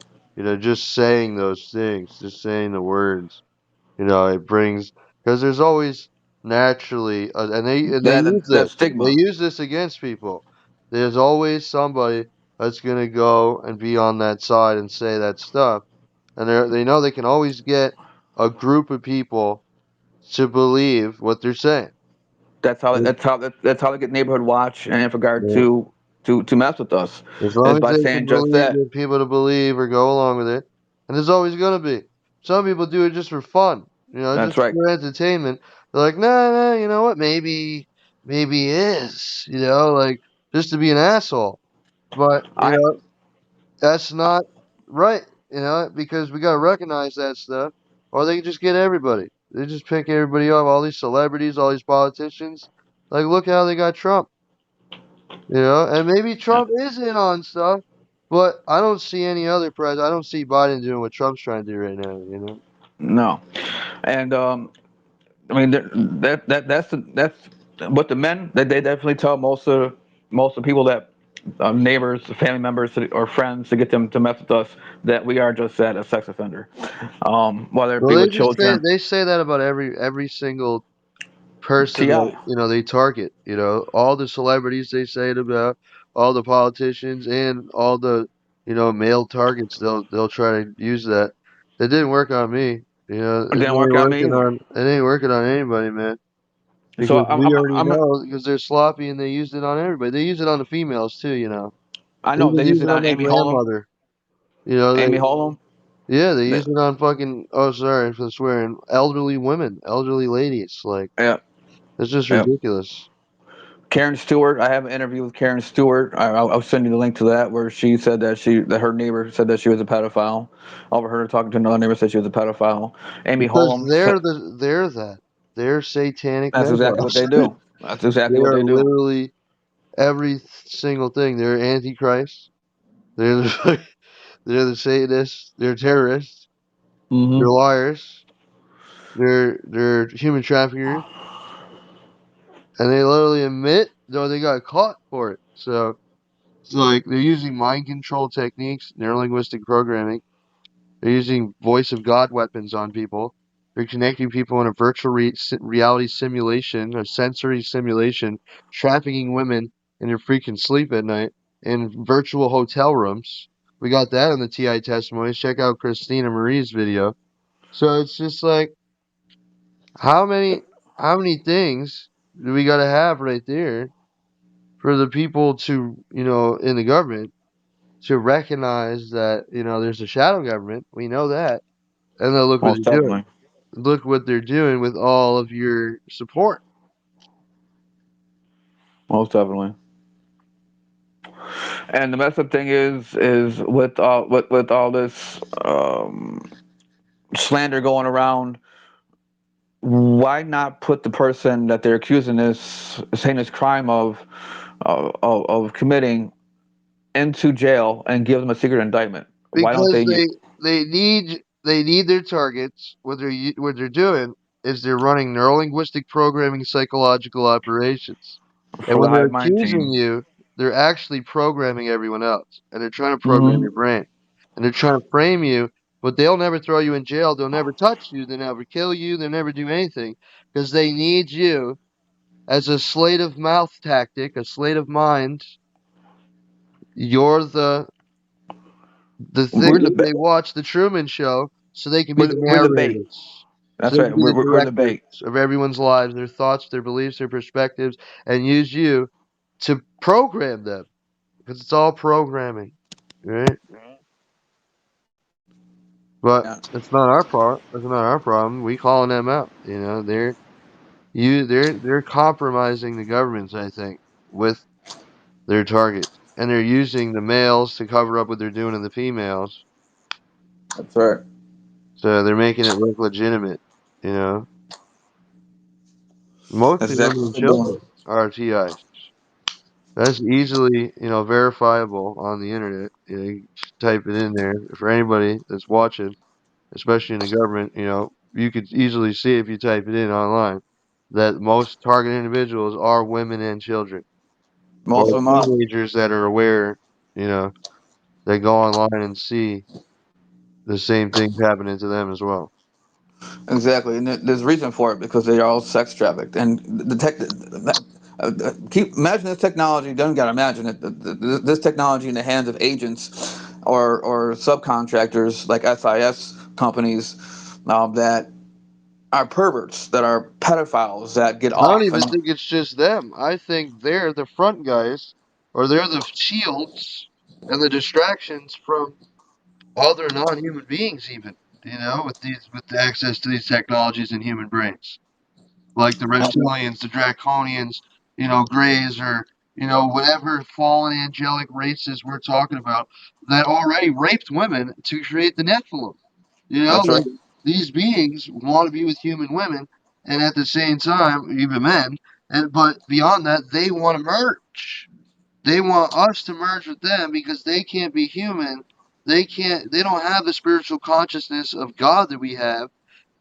just saying those things, just saying the words. It brings because there's always naturally, and they use That this. They stigma. use this against people. There's always somebody that's gonna go and be on that side and say that stuff, and they know they can always get a group of people to believe what they're saying. And, That's how they get neighborhood watch and in regard you to mess with us, as is long as by they can saying just believe, that. get people to believe or go along with it, and there's always gonna be. Some people do it just for fun, That's just right. for entertainment. They're like, nah, nah, you know what? Maybe he is, like just to be an asshole. But I that's not right, because we gotta recognize that stuff, or they can just get everybody. They just pick everybody up, all these celebrities, all these politicians. Like, look how they got Trump. And maybe Trump is in on stuff, but I don't see any other president. I don't see Biden doing what Trump's trying to do right now. no, and I mean that's what the men that they definitely tell most of the people that neighbors, family members, or friends to get them to mess with us that we are just that a sex offender, whether it Well, be they with just say children. they say that about every single person Ti, that they target. All the celebrities they say it about, all the politicians, and all the male targets. They'll try to use that. It didn't work on me. it It didn't ain't work on me working either. on it ain't working on anybody, man. So Because I'm we I'm already I'm know, because they're sloppy and they used it on everybody. They use it on the females too. I They know even they used use it it on on my Amy Holm. grandmother. Amy Holm. Yeah, they They, use it on fucking, oh, sorry for the swearing, elderly women, elderly ladies. Like, yeah, it's just yeah. ridiculous. Karen Stewart. I have an interview with Karen Stewart. I'll send you the link to that, where she said that her neighbor said that she was a pedophile. I overheard her talking to another neighbor said she was a pedophile. Amy Because Holm said they're satanic that's exactly what pedophiles. they do. That's They exactly what are they do. literally every single thing. They're antichrist. They're the, they're the Satanists. They're terrorists. They're Hmm. liars. They're human traffickers, and they literally admit though they got caught for it. So it's like they're using mind control techniques, neurolinguistic programming. They're using voice of God weapons on people. They're connecting people in a virtual reality simulation, a sensory simulation, trafficking women in their freaking sleep at night in virtual hotel rooms. We got that in the TI testimonies. Check out Christina Marie's video. So it's just like, how many how many things do we got to have right there for the people to, in the government to recognize that, there's a shadow government. We know that. And then look what Most they're doing. definitely. Look what they're doing with all of your support. Most definitely. And the messed up thing is with all this slander going around, why not put the person that they're accusing this heinous crime of committing into jail and give them a secret indictment? Why don't Because they? they need their targets. What they're doing is they're running neurolinguistic programming psychological operations. And For the when they're hive mind accusing team. you, they're actually programming everyone else. And they're trying to program Hmm. your brain. And they're trying to frame you, but they'll never throw you in jail. They'll never touch you. They'll never kill you. They'll never do anything because they need you as a sleight of mouth tactic, a sleight of mind. You're the thing We're the that they watch the Truman Show so they can be the we're the bait. narrators, so That's they can right. be the We're the directors bait. of everyone's lives, their thoughts, their beliefs, their perspectives, and use you to program them because it's all programming, right? But Yeah, it's not our part. It's not our problem. We calling them out. They're compromising the governments, I think, with their targets, and they're using the males to cover up what they're doing to the females. that's right. So they're making it look legitimate, you know. That's Mostly exactly women what and they're doing. children are TIs. That's easily, verifiable on the internet. You just type it in there for anybody that's watching, especially in the government. You could easily see if you type it in online that most target individuals are women and children Most or of them are. teenagers that are aware, you know, they go online and see the same things happening to them as well. Exactly, and there's reason for it because they are all sex trafficked. And the tech, keep imagine this technology. Don't gotta imagine it. This technology in the hands of agents or subcontractors like SIS companies that are perverts, that are pedophiles, that get I don't off. even And think it's just them. I think they're the front guys, or they're the shields and the distractions from other non-human beings, even with the access to these technologies and human brains, like the reptilians, the draconians, greys, or whatever fallen angelic races we're talking about that already raped women to create the Nephilim. that's right. Like these beings want to be with human women, and at the same time, even men. And but beyond that, they want to merge. They want us to merge with them because they can't be human. They can't. They don't have the spiritual consciousness of God that we have,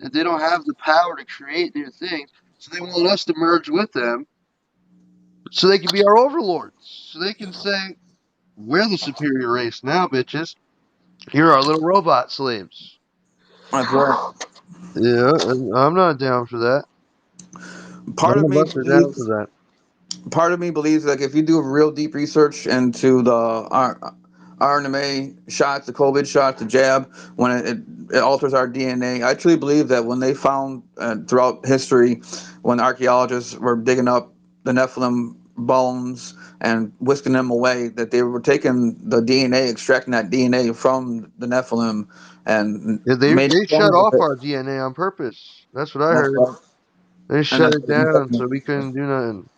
and they don't have the power to create new things. So they want us to merge with them, so they can be our overlords. So they can say, "We're the superior race now, bitches. You're our little robot slaves." That's right. Yeah, and I'm not down for that. Part None of of me us are down for believes that. part of me believes like if you do real deep research into the RNA shots, the COVID shot, the jab, when it alters our DNA, I truly believe that when they found throughout history, when archaeologists were digging up the Nephilim bones and whisking them away, that they were taking the DNA, extracting that DNA from the Nephilim, and Yeah, they made they shut clones of off it. our DNA on purpose. That's what I That's heard. right. They And shut that's it down so we couldn't do nothing.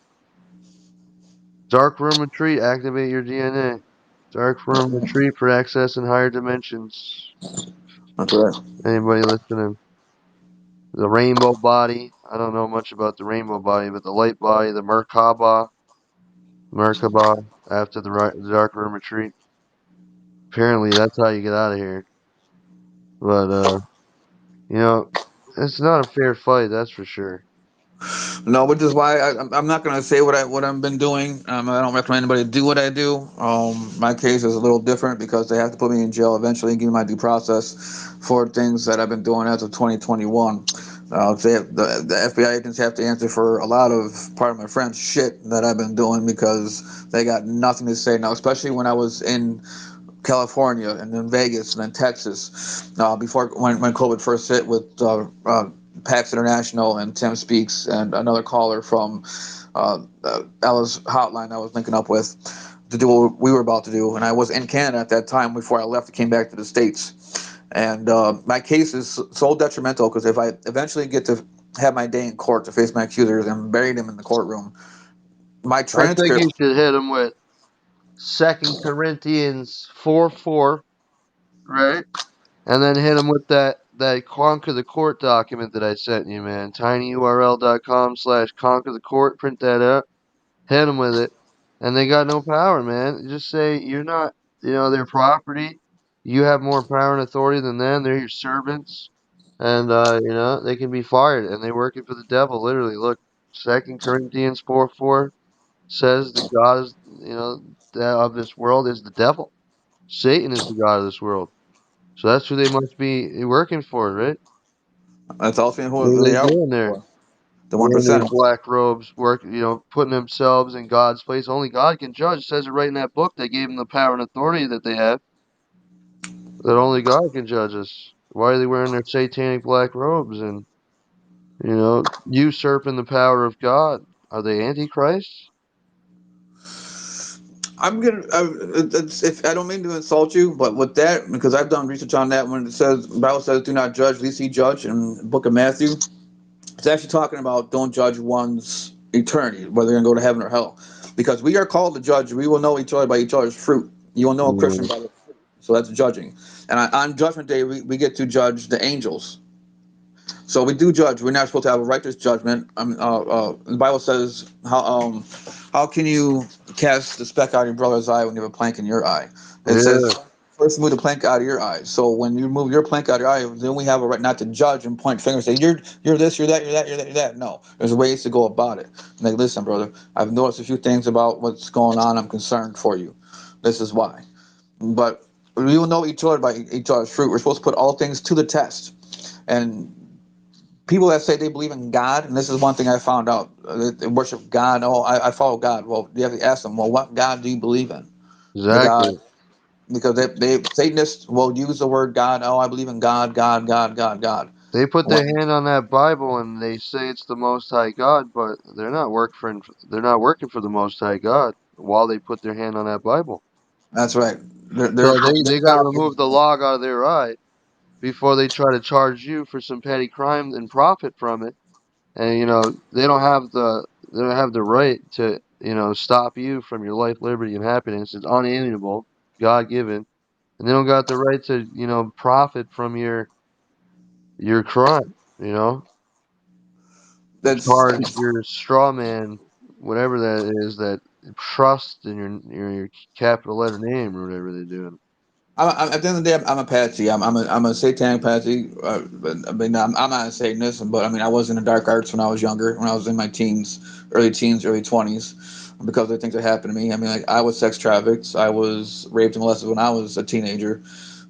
Dark room retreat, activate your DNA. Dark room retreat for access in higher dimensions. that's right. Anybody listening? The rainbow body. I don't know much about the rainbow body, but the light body, the Merkaba, after the dark room retreat. Apparently, that's how you get out of here. But you know, it's not a fair fight, that's for sure. No, which is why I'm not going to say what I've been doing. I don't recommend anybody do what I do. My case is a little different because they have to put me in jail eventually and give me my due process for things that I've been doing as of 2021. The FBI agents have to answer for a lot of part of my friend's shit that I've been doing because they got nothing to say now, especially when I was in California and then Vegas and then Texas before when COVID first hit with PAX International and Tim Speaks and another caller from Ella's hotline I was linking up with to do what we were about to do. And I was in Canada at that time before I left and came back to the States. And my case is so detrimental because if I eventually get to have my day in court to face my accusers and bury them in the courtroom, my I think you transcript. should hit him with Second Corinthians 4:4, right? And then hit him with that conquer the court document that I sent you, man. tinyurl.com/conquer the court. Print that out. Hit him with it, and they got no power, man. Just say you're not, their property. You have more power and authority than them. They're your servants, and they can be fired, and they're working for the devil. Literally, look, 2 Corinthians 4:4 says the God is that of this world is the devil. Satan is the god of this world. So that's who they must be working for, right? That's ultimately What who are they they are doing there? for. The one Wearing their percent. black robes, putting themselves in God's place. Only God can judge. It says it right in that book. They gave them the power and authority that they have. That only God can judge us. Why are they wearing their satanic black robes and usurping the power of God? Are they antichrists? I'm gonna. If I don't mean to insult you, but with that, because I've done research on that, when it says the Bible says, "Do not judge, lest ye judge," in the Book of Matthew, it's actually talking about don't judge one's eternity, whether they're gonna go to heaven or hell, because we are called to judge. We will know each other by each other's fruit. You will know a Christian Mm, by the fruit. So that's judging. And on Judgment Day, we get to judge the angels. So we do judge. We're not supposed to have a righteous judgment. The Bible says, how can you cast the speck out of your brother's eye when you have a plank in your eye? It says, yeah, first move the plank out of your eye. So when you move your plank out of your eye, then we have a right not to judge and point fingers and say, you're this, you're that, you're that, you're that, you're that. No, there's ways to go about it. Like, listen, brother, I've noticed a few things about what's going on. I'm concerned for you. This is why. But we will know each other by each other's fruit. We're supposed to put all things to the test. And people that say they believe in God, and this is one thing I found out, they worship God. Oh, I follow God. Well, you have to ask them, well, what God do you believe in? The God, exactly. because they Satanists will use the word God. Oh, I believe in God, God, God, God, God. They put their When hand on that Bible and they say it's the Most High God, but they're not working for the Most High God while they put their hand on that Bible. that's right, So they they're got to copying. remove the log out of their eye before they try to charge you for some petty crime and profit from it. And they don't have the right to stop you from your life, liberty, and happiness. It's unalienable, God given, and they don't got the right to profit from your crime. You know. That's Charge your straw man, whatever that is, that trust in your capital letter name or whatever they're doing. at the end of the day, I'm a patsy. I'm a satanic patsy. I mean, I'm not a Satanist, but I mean, I was in the dark arts when I was younger, when I was in my teens, early 20s, because of the things that happened to me. I mean, like, I was sex trafficked, I was raped and molested when I was a teenager,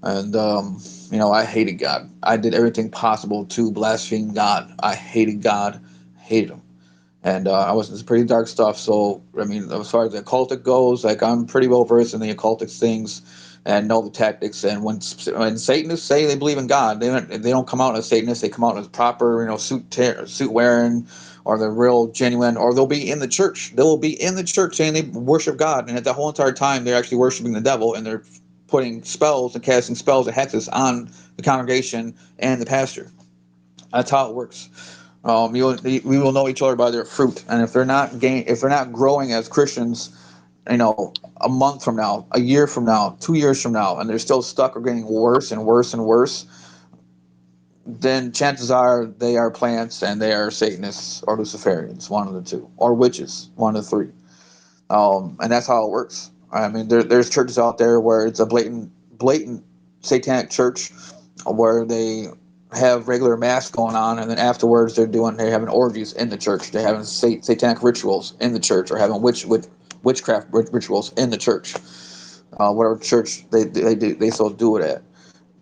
and I hated God. I did everything possible to blaspheme God. I hated God, hated Him. And I was it's pretty dark stuff. So I mean, as far as the occultic goes, like, I'm pretty well versed in the occultic things and know the tactics. And when Satanists say they believe in God, they don't come out as Satanists. They come out as proper, suit wearing, or they're real genuine, or they'll be in the church. They will be in the church saying they worship God, and at the whole entire time they're actually worshiping the devil, and they're putting spells and casting spells and hexes on the congregation and the pastor. That's how it works. We will know each other by their fruit, and if they're not growing as Christians, a month from now, a year from now, 2 years from now, and they're still stuck or getting worse and worse and worse, then chances are they are plants and they are Satanists or Luciferians, one of the two, or witches, one of the three. And that's how it works. I mean, there's churches out there where it's a blatant satanic church where they have regular mass going on, and then afterwards they're having orgies in the church. They're having satanic rituals in the church, or having witchcraft rituals in the church. Whatever church they still do it at.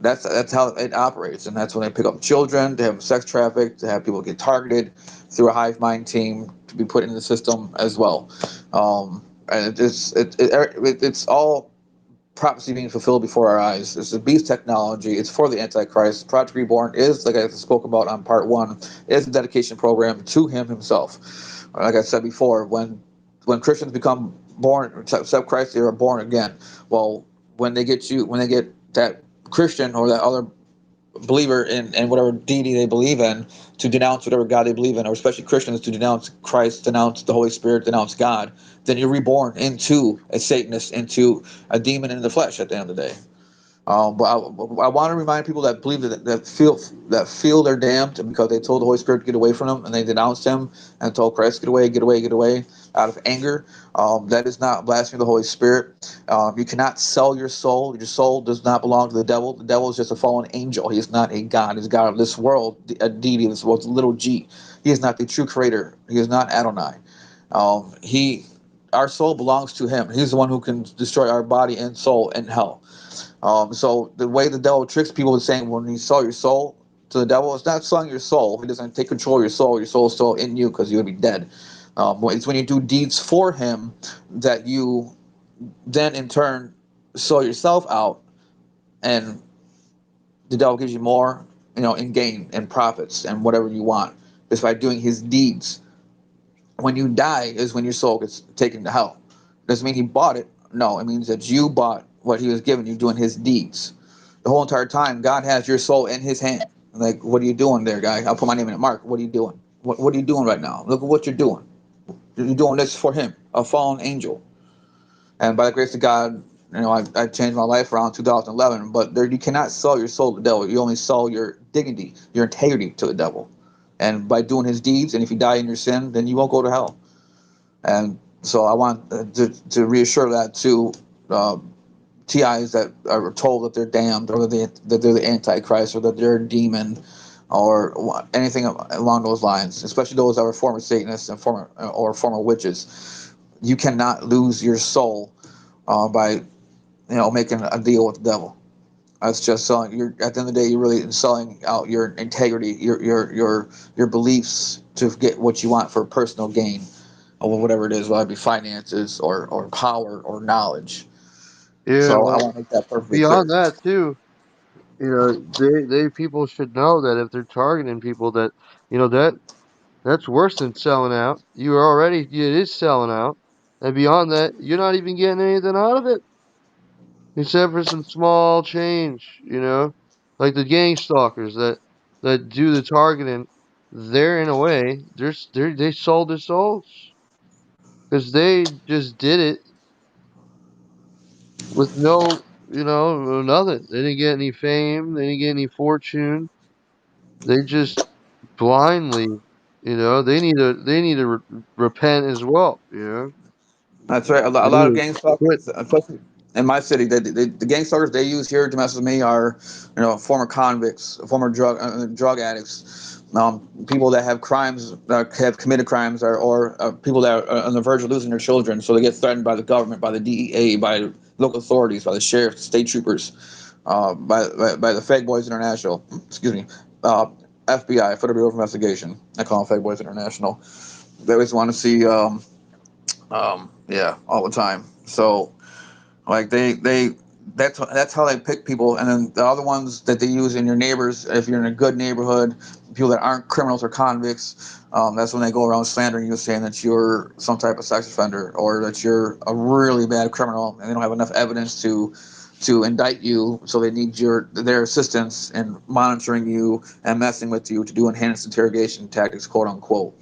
That's how it operates, and that's when they pick up children to have sex trafficked, to have people get targeted through a hive mind team to be put in the system as well. And it's all prophecy being fulfilled before our eyes. It's a beast technology. It's for the Antichrist. Project Reborn is, like I spoke about on part one, is a dedication program to him himself. Like I said before, when Christians become born, accept Christ, they are born again. Well, when they get that Christian or that other believer in whatever deity they believe in, to denounce whatever God they believe in, or especially Christians to denounce Christ, denounce the Holy Spirit, denounce God, then you're reborn into a Satanist, into a demon in the flesh at the end of the day. But I want to remind people that believe that feel they're damned because they told the Holy Spirit to get away from them, and they denounced him and told Christ, get away, get away, get away. out of anger. That is not blaspheming the Holy Spirit. You cannot sell your soul. Your soul does not belong to the devil. The devil is just a fallen angel. He is not a god. He's a god of this world, a deity of this world, little g. He is not the true creator. He is not Adonai. He, our soul belongs to him. He's the one who can destroy our body and soul in hell. So the way the devil tricks people is saying when you sell your soul to the devil, it's not selling your soul. He doesn't take control of your soul. Your soul is still in you because you'll be dead. It's when you do deeds for him that you then in turn sell yourself out, and the devil gives you more, in gain and profits and whatever you want just by doing his deeds. When you die is when your soul gets taken to hell. Doesn't mean he bought it. No, it means that you bought what he was giving you doing his deeds. The whole entire time, God has your soul in his hand. Like, what are you doing there, guy? I'll put my name in it. Mark, what are you doing? What are you doing right now? Look at what you're doing. You're doing this for him, a fallen angel. And by the grace of God, I changed my life around 2011. But there, you cannot sell your soul to the devil. You only sell your dignity, your integrity to the devil. And by doing his deeds, and if you die in your sin, then you won't go to hell. And so I want to reassure that to TIs that are told that they're damned, or that they're the Antichrist, or that they're a demon, or anything along those lines. Especially those that are former Satanists and former witches. You cannot lose your soul by making a deal with the devil. That's just selling. You're at the end of the day, you're really selling out your integrity, your beliefs to get what you want for personal gain, or whatever it is, whether it be finances or power or knowledge. Yeah, So I well, want to make that perfectly beyond clear. that too, they people should know that if they're targeting people that, that that's worse than selling out. You are already, it is selling out. And beyond that, you're not even getting anything out of it. Except for some small change, like the gang stalkers that do the targeting. They're in a way, they sold their souls because they just did it with no, nothing. They didn't get any fame. They didn't get any fortune. They just blindly, they need to repent as well. That's right. A They lot need of to gang quit. stalkers, especially in my city, the gang stalkers they use here to mess with me are, former convicts, former drug addicts, people that have crimes, have committed crimes, or people that are on the verge of losing their children. So they get threatened by the government, by the DEA, by local authorities, by the sheriff, state troopers, by the Fake Boys International. Excuse me. Uh, FBI, Federal Bureau of Investigation. I call them Fake Boys International. They always want to see yeah, all the time. So like that's how they pick people, and then the other ones that they use in your neighbors. If you're in a good neighborhood, people that aren't criminals or convicts, that's when they go around slandering you, saying that you're some type of sex offender or that you're a really bad criminal, and they don't have enough evidence to indict you, so they need their assistance in monitoring you and messing with you to do enhanced interrogation tactics, quote unquote.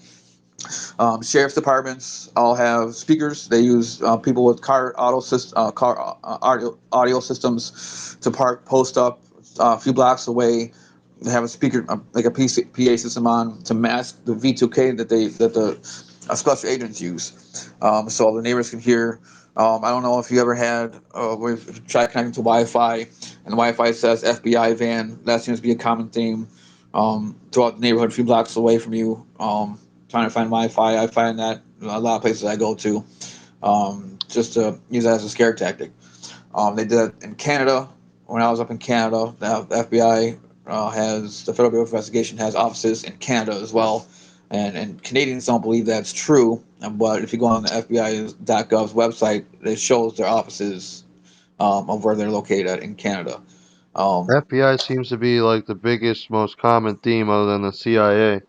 Sheriff's departments all have speakers. They use people with car audio systems to post up a few blocks away. They have a speaker, like a PA system on to mask the V2K that the special agents use, so the neighbors can hear. I don't know if you ever had, if you try connecting to Wi-Fi, and the Wi-Fi says FBI van. That seems to be a common theme throughout the neighborhood, a few blocks away from you. Trying to find Wi-Fi, I find that a lot of places I go to, just to use that as a scare tactic. They did it in Canada. When I was up in Canada, the FBI has the Federal Bureau of Investigation has offices in Canada as well, and Canadians don't believe that's true. But if you go on the FBI.gov's website, it shows their offices of where they're located at in Canada. Um, FBI seems to be like the biggest, most common theme other than the CIA.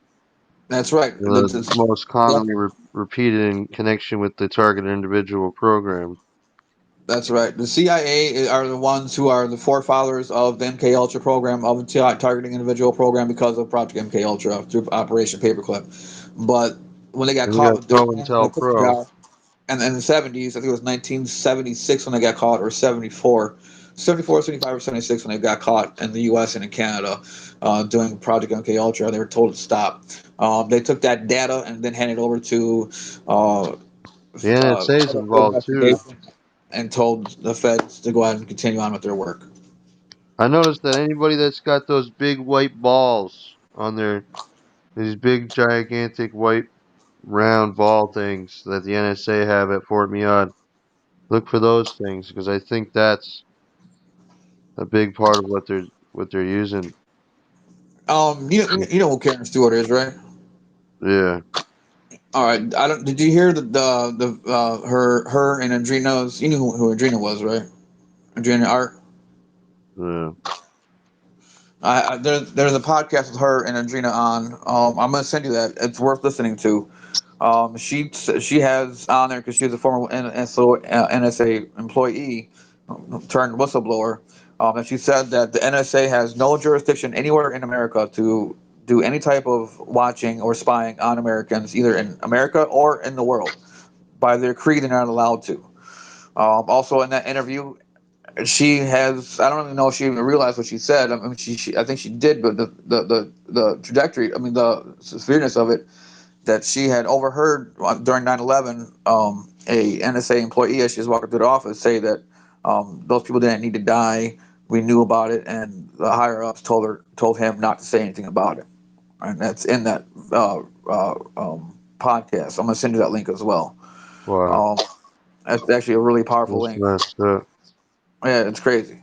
that's right. The most Yeah, commonly repeated in connection with the targeted individual program. that's right. The CIA are the ones who are the forefathers of the MK Ultra program, of the targeting individual program, because of Project MK Ultra through Operation Paperclip. But when they got And you caught got with their hands in the cookie COINTELPRO. jar, and in the 70s, I think it was 1976 when they got caught, or 74, 74, 75, or 76 when they got caught in the U.S. and in Canada doing Project MK Ultra. They were told to stop. They took that data and then handed it over to uh, The NSA is Set up the involved too. investigation and told the feds to go ahead and continue on with their work. I noticed that anybody that's got those big white balls on their these big gigantic white round ball things that the NSA have at Fort Meade, look for those things because I think that's a big part of what they're using. You know who Karen Stewart is, right? Yeah, All right. I don't. Did you hear her and Andrina's? You knew who Andrina was, right? Andrina Art. yeah. There's a podcast with her and Andrina on. I'm gonna send you that. It's worth listening to. She has on there because she was a former NSA employee turned whistleblower. And she said that the NSA has no jurisdiction anywhere in America to do any type of watching or spying on Americans, either in America or in the world. By their creed, they're not allowed to. Also, in that interview, she has, I don't even know if she even realized what she said. I mean, I think she did, but the trajectory, I mean, the severeness of it, that she had overheard during 9/11, a NSA employee as she was walking through the office say that those people didn't need to die. We knew about it, and the higher ups told him not to say anything about it. And that's in that podcast. I'm gonna send you that link as well. Wow, Um, that's actually a really powerful that's link. messed up. Yeah, it's crazy.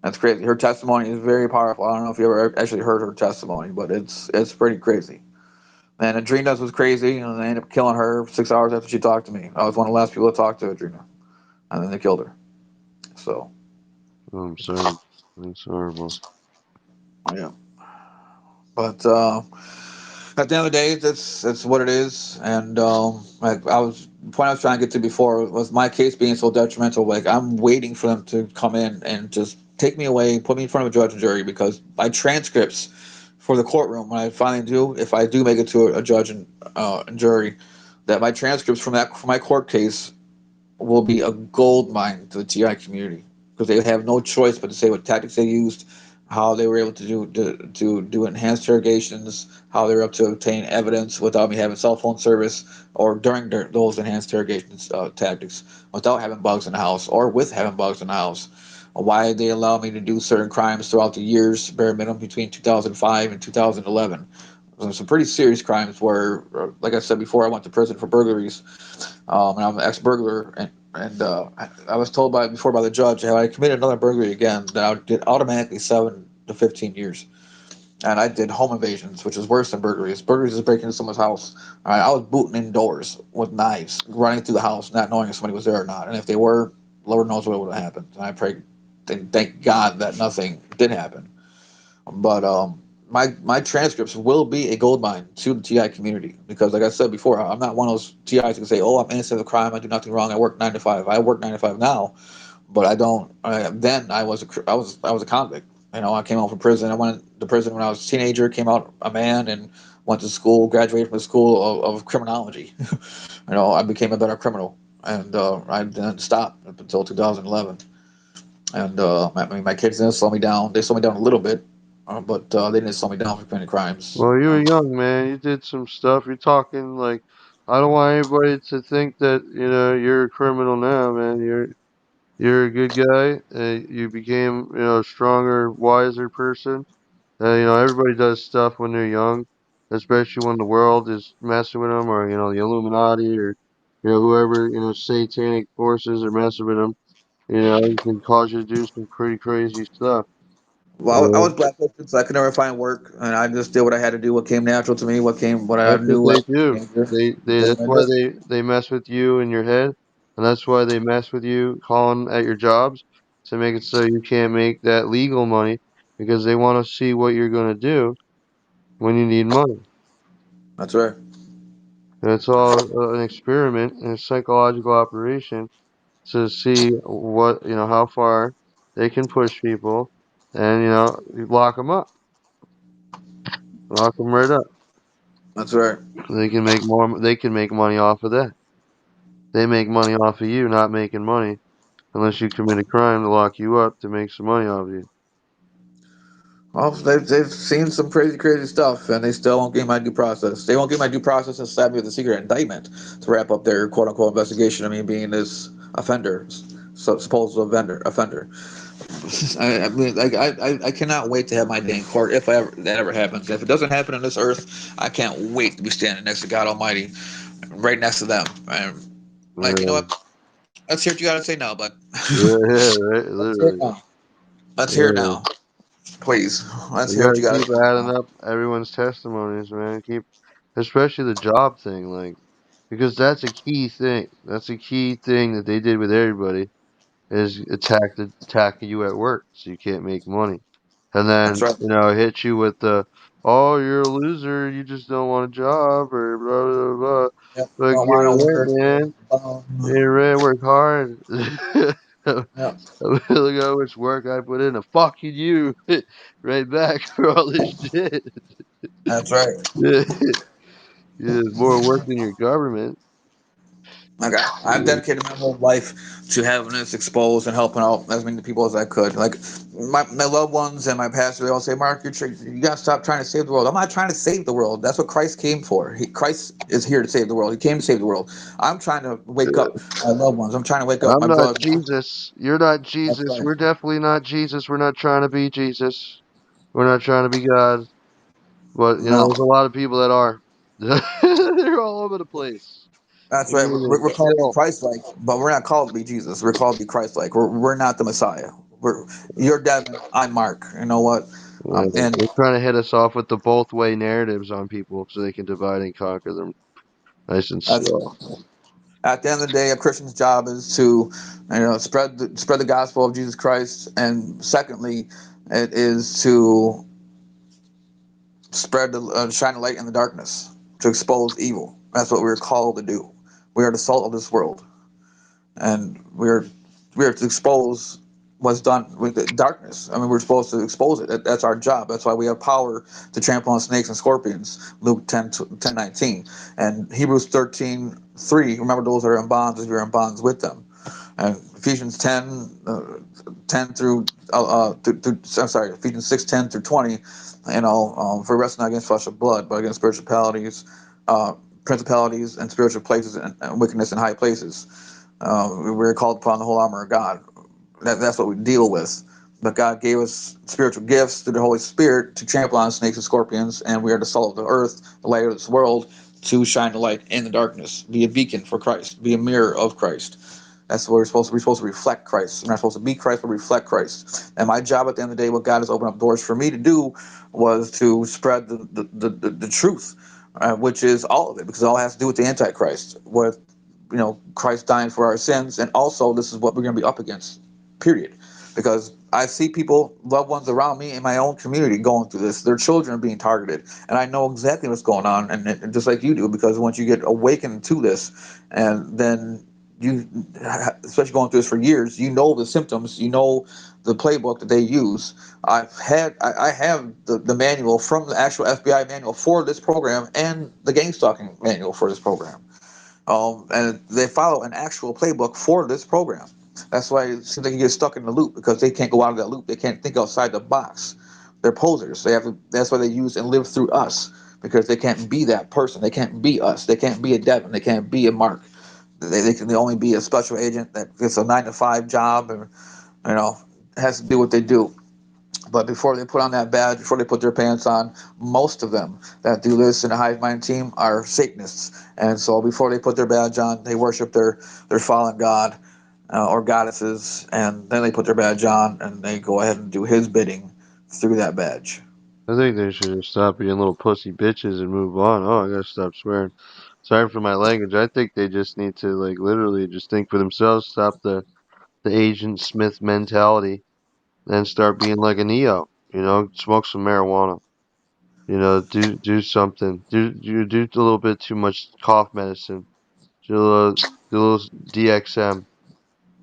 That's crazy. Her testimony is very powerful. I don't know if you ever actually heard her testimony, but it's pretty crazy. And Adrina's was crazy, and they ended up killing her 6 hours after she talked to me. I was one of the last people to talk to Adrina, and then they killed her. So Oh, I'm sorry. That's horrible. yeah, but at the end of the day, that's what it is. And I was the point I was trying to get to before was my case being so detrimental. Like I'm waiting for them to come in and just take me away, put me in front of a judge and jury because my transcripts for the courtroom when I finally do, if I do make it to a judge and jury, that my transcripts from my court case will be a gold mine to the TI community because they have no choice but to say what tactics they used, how they were able to do enhanced interrogations, how they were able to obtain evidence without me having cell phone service or during those enhanced interrogations tactics, without having bugs in the house or with having bugs in the house. Why they allow me to do certain crimes throughout the years, bare minimum between 2005 and 2011. Some pretty serious crimes where, like I said before, I went to prison for burglaries, and I'm an ex-burglar, and I was told before by the judge that if I committed another burglary again, that I would get automatically 7 to 15 years. And I did home invasions, which is worse than burglaries. Burglaries is breaking into someone's house. All right, I was booting indoors with knives, running through the house, not knowing if somebody was there or not. And if they were, Lord knows what would have happened. And I pray, thank God that nothing did happen. But my transcripts will be a gold mine to the TI community because, like I said before, I'm not one of those TIs who can say, "Oh, I'm innocent of crime. I do nothing wrong. I work 9 to 5." I work 9 to 5 now, but I don't. Then I was a convict. I came out from prison. I went to prison when I was a teenager. Came out a man and went to school. Graduated from the school of criminology. I became a better criminal, and I didn't stop up until 2011. And my kids didn't slow me down. They slowed me down a little bit, but they didn't slow me down for committing crimes. Well, you were young, man. You did some stuff. You're talking like I don't want anybody to think that you're a criminal now, man. You're a good guy. You became a stronger, wiser person. Everybody does stuff when they're young, especially when the world is messing with them, or the Illuminati, or whoever satanic forces are messing with them. It can cause you to do some pretty crazy stuff. Well, I was blacklisted, so I could never find work, and I just did what I had to do, what came natural to me, what I That's what knew they as a do. teenager. They Did that's what I why did. they mess with you in your head, and that's why they mess with you calling at your jobs to make it so you can't make that legal money because they want to see what you're going to do when you need money. That's right. And it's all an experiment and a psychological operation to see how far they can push people and you lock them right up. That's right. They can make money off of that. They make money off of you not making money unless you commit a crime to lock you up to make some money off of you. Well, they've seen some crazy stuff, and they still won't give my due process. They won't give my due process and slap me with a secret indictment to wrap up their quote unquote investigation of me being this offender, supposed offender. I mean, like I cannot wait to have my day in court if that ever happens. If it doesn't happen on this earth, I can't wait to be standing next to God Almighty, right next to them. And like, you know Yeah, what? Let's hear what you got to say now, bud. yeah, yeah, right, Let's hear it literally. now. Let's hear it Yeah. now, please. Let's You hear what gotta you got to keep say adding now. up everyone's testimonies, man. Keep, especially the job thing, like, because that's a key thing. That's a key thing that they did with everybody is attacking you at work, so you can't make money, and That's then right. hit you with the, oh, you're a loser, you just don't want a job, or blah blah blah. Yep. But Don't get want no rent, work. man. Get rent, work hard. Yep. Look how much work I put in to fucking you right back for all this shit. That's right. Yeah, it's more work than your government. Like I've Yeah. dedicated my whole life to having this exposed and helping out as many people as I could. Like my loved ones and my pastor, they all say, "Mark, you gotta stop trying to save the world." I'm not trying to save the world. That's what Christ came for. Christ is here to save the world. He came to save the world. I'm trying to wake up my loved ones. I'm trying to wake up I'm my not brothers. Jesus. You're not That's Jesus. right. We're definitely not Jesus. We're not trying to be Jesus. We're not trying to be God. But No, there's a lot of people that are. They're all over the place. that's right. Literally, We're called to be still. Christ-like, but we're not called to be Jesus. We're called to be Christ-like. We're not the Messiah. You're Devin. I'm Mark. You know what? And They're trying to hit us off with the both way narratives on people so they can divide and conquer them nice and that's slow. at the end of the day, a Christian's job is to, spread the gospel of Jesus Christ, and secondly, it is to spread the shine a light in the darkness, to expose evil. That's what we're called to do. We are the salt of this world, and we're to expose what's done with the darkness. I mean, we're supposed to expose it. That's our job. That's why we have power to trample on snakes and scorpions. Luke 10:19, and Hebrews 13:3. Remember those that are in bonds as you're in bonds with them. And Ephesians 10 I'm sorry, Ephesians 6:10 through 20, for wrestling not against flesh and blood, but against spiritualities, uh, principalities, and spiritual places and wickedness in high places. We're called upon the whole armor of God. That's what we deal with. But God gave us spiritual gifts through the Holy Spirit to trample on snakes and scorpions, and we are the salt of the earth, the light of this world, to shine the light in the darkness, be a beacon for Christ, be a mirror of Christ. That's what we're supposed to be. We're supposed to reflect Christ. We're not supposed to be Christ, but reflect Christ. And my job at the end of the day, what God has opened up doors for me to do, was to spread the truth, which is all of it, because it all has to do with the Antichrist, with Christ dying for our sins, and also this is what we're going to be up against. Period. Because I see people, loved ones around me in my own community, going through this. Their children are being targeted, and I know exactly what's going on, and just like you do, because once you get awakened to this, and then you, especially going through this for years, you know the symptoms, you know the playbook that they use. I have the manual from the actual FBI manual for this program, and the gang stalking manual for this program, and they follow an actual playbook for this program. That's why it seems like you get stuck in the loop, because they can't go out of that loop. They can't think outside the box. They're posers. They have to. That's why they use and live through us, because they can't be that person. They can't be us. They can't be a Devin. They can't be a Mark. They can only be a special agent that gets a 9 to 5 job, and you know has to do what they do. But before they put on that badge, before they put their pants on, most of them that do this in the hive mind team are Satanists. And so before they put their badge on, they worship their fallen god, or goddesses, and then they put their badge on and they go ahead and do his bidding through that badge. I think they should just stop being little pussy bitches and move on. Oh, I gotta stop swearing. Sorry for my language. I think they just need to like literally just think for themselves, stop the Agent Smith mentality, and start being like a Neo. Smoke some marijuana. Do something. Do a little bit too much cough medicine. Do a little DXM.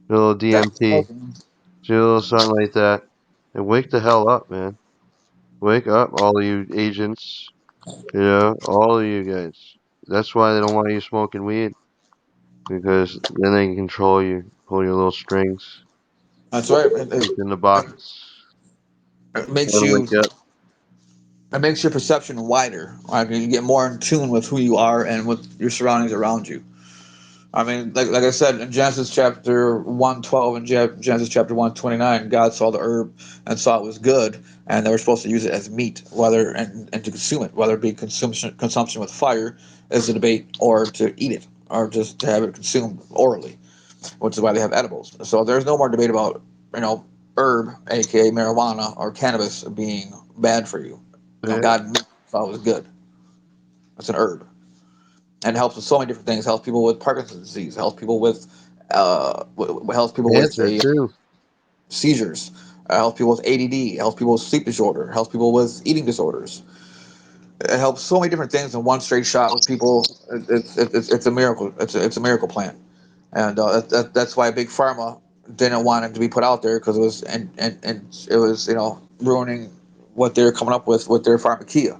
Do a little That's DMT. smoking. Do a little something like that, and wake the hell up, man. Wake up, all of you agents. All of you guys. That's why they don't want you smoking weed, because then they can control you, pull your little strings, That's right. keep you in the box. It makes Totally you get. it makes your perception wider. Right? You get more in tune with who you are and with your surroundings around you. I mean, like I said in Genesis chapter 112 and Genesis chapter 129, God saw the herb and saw it was good, and they were supposed to use it as meat, whether and to consume it, whether it be consumption with fire is a debate, or to eat it, or just to have it consumed orally, which is why they have edibles. So there's no more debate about you know herb, aka marijuana or cannabis, being bad for you. Yeah. God thought it was good. It's an herb, and it helps with so many different things. It helps people with Parkinson's disease. It helps people with helps people with Cancer a too. seizures. Helps people with ADD. Helps people with sleep disorder. Helps people with eating disorders. It helps so many different things in one straight shot with people. It's a miracle. It's a miracle plan, and that's why Big Pharma didn't want it to be put out there, because it was and it was ruining what they're coming up with their pharmakeia,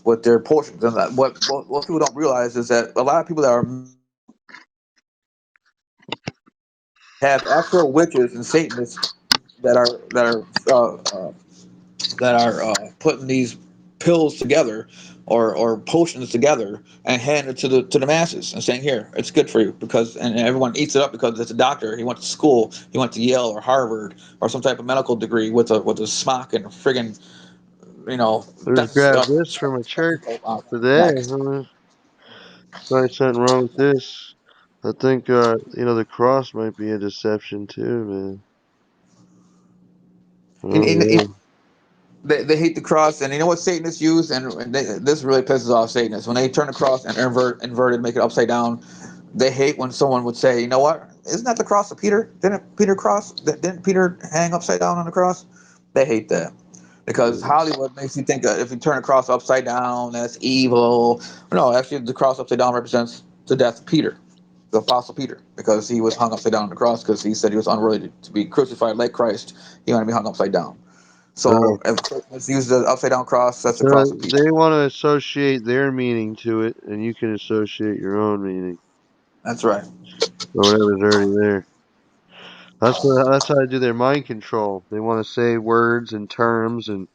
with their potions. And that, what people don't realize is that a lot of people that are have actual witches and Satanists that are that are uh, uh, putting these pills together, or potions together, and hand it to the masses and saying, here, it's good for you, because and everyone eats it up because it's a doctor. He went to school. He went to Yale or Harvard or some type of medical degree with a smock and a friggin' I just that's grabbed this from a church today. neck. Probably something wrong with this. I think the cross might be a deception too, man. I And, don't and, and know. they hate the cross, and you know what Satanists use, and this really pisses off Satanists when they turn the cross and inverted, make it upside down. They hate when someone would say, you know what, isn't that the cross of Peter? Didn't Peter hang upside down on the cross? They hate that, because Yeah. Hollywood makes you think that if you turn a cross upside down, that's evil. No, actually, the cross upside down represents the death of Peter, the apostle Peter, because he was hung upside down on the cross because he said he was unworthy to be crucified like Christ. He wanted to be hung upside down. Uh, So if let's use the upside down cross, that's the so cross of Peter. they want to associate their meaning to it, and you can associate your own meaning That's right. or whatever's already there. That's how they do their mind control. They want to say words and terms and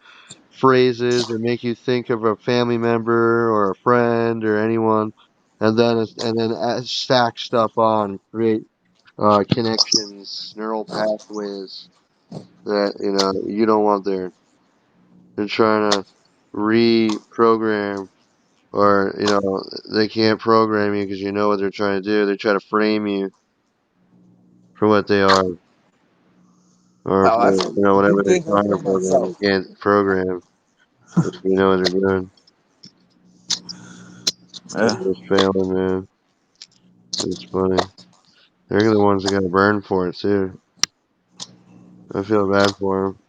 phrases that make you think of a family member or a friend or anyone, and then stack stuff on, create connections, neural pathways that you don't want there. They're trying to reprogram, or they can't program you because you know what they're trying to do. They try to frame you for what they are, or Oh, for that's whatever these they're things don't trying to frame program. myself. They can't program if you know what they're doing. They're Yeah. just failing, man. It's funny. They're the ones that got to burn for it too. I feel bad for them,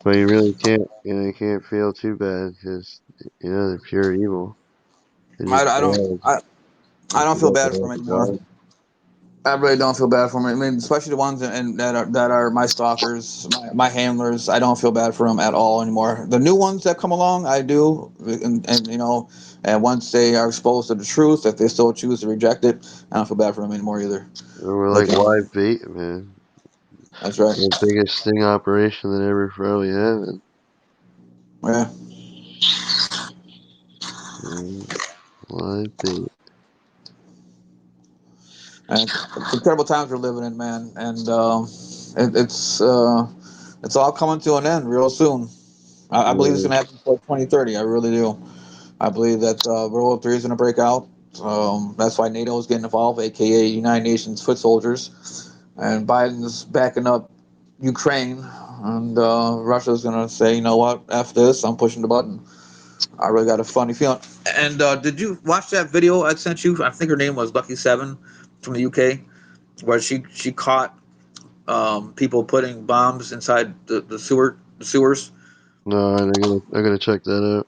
but you really can't. You can't feel too bad because they're pure evil. They I, just I don't failed. They I don't feel failed bad to for them help anymore. God. I really don't feel bad for them. I mean, especially the ones that are my stalkers, my handlers. I don't feel bad for them at all anymore. The new ones that come along, I do, and once they are exposed to the truth, if they still choose to reject it, I don't feel bad for them anymore either. We're But like live bait, man. that's right. The biggest sting operation that ever probably happened. Yeah. Live bait. And it's incredible times we're living in, man, and it's all coming to an end real soon. I believe it's Yeah. going to happen before 2030. I really do. I believe that World War III is going to break out. That's why NATO is getting involved, aka United Nations foot soldiers, and Biden's backing up Ukraine, and Russia's going to say, you know what, after this, I'm pushing the button. I really got a funny feeling. And did you watch that video I sent you? I think her name was Lucky Seven from the UK, where she caught people putting bombs inside the sewers. No, I gotta check that out.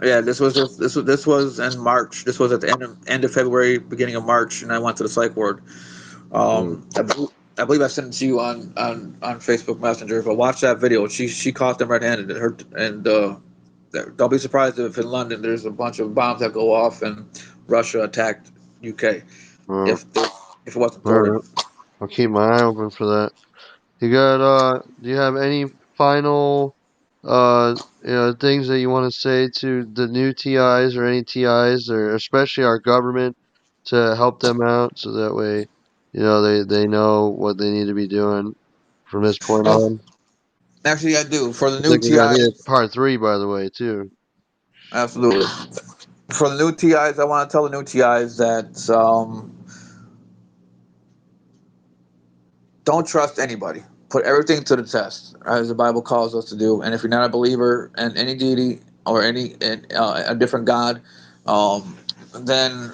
Yeah, this was in March. This was at the end of February, beginning of March, and I went to the psych ward. Yeah. I believe I sent it to you on Facebook Messenger. But watch that video. She caught them red-handed. And don't be surprised if in London there's a bunch of bombs that go off and Russia attacked UK Well, if if it wasn't all thwarted. right. I'll keep my eye open for that. Do you have any final things that you want to say to the new TIs or any TIs or especially our government to help them out so that way, they know what they need to be doing from this point Well, on. actually, I do. For the I new think we're gonna need a TIs, part three, by the way, too. absolutely. For the new TIs, I want to tell the new TIs that don't trust anybody. Put everything to the test, as the Bible calls us to do. And if you're not a believer in any deity or a different God, then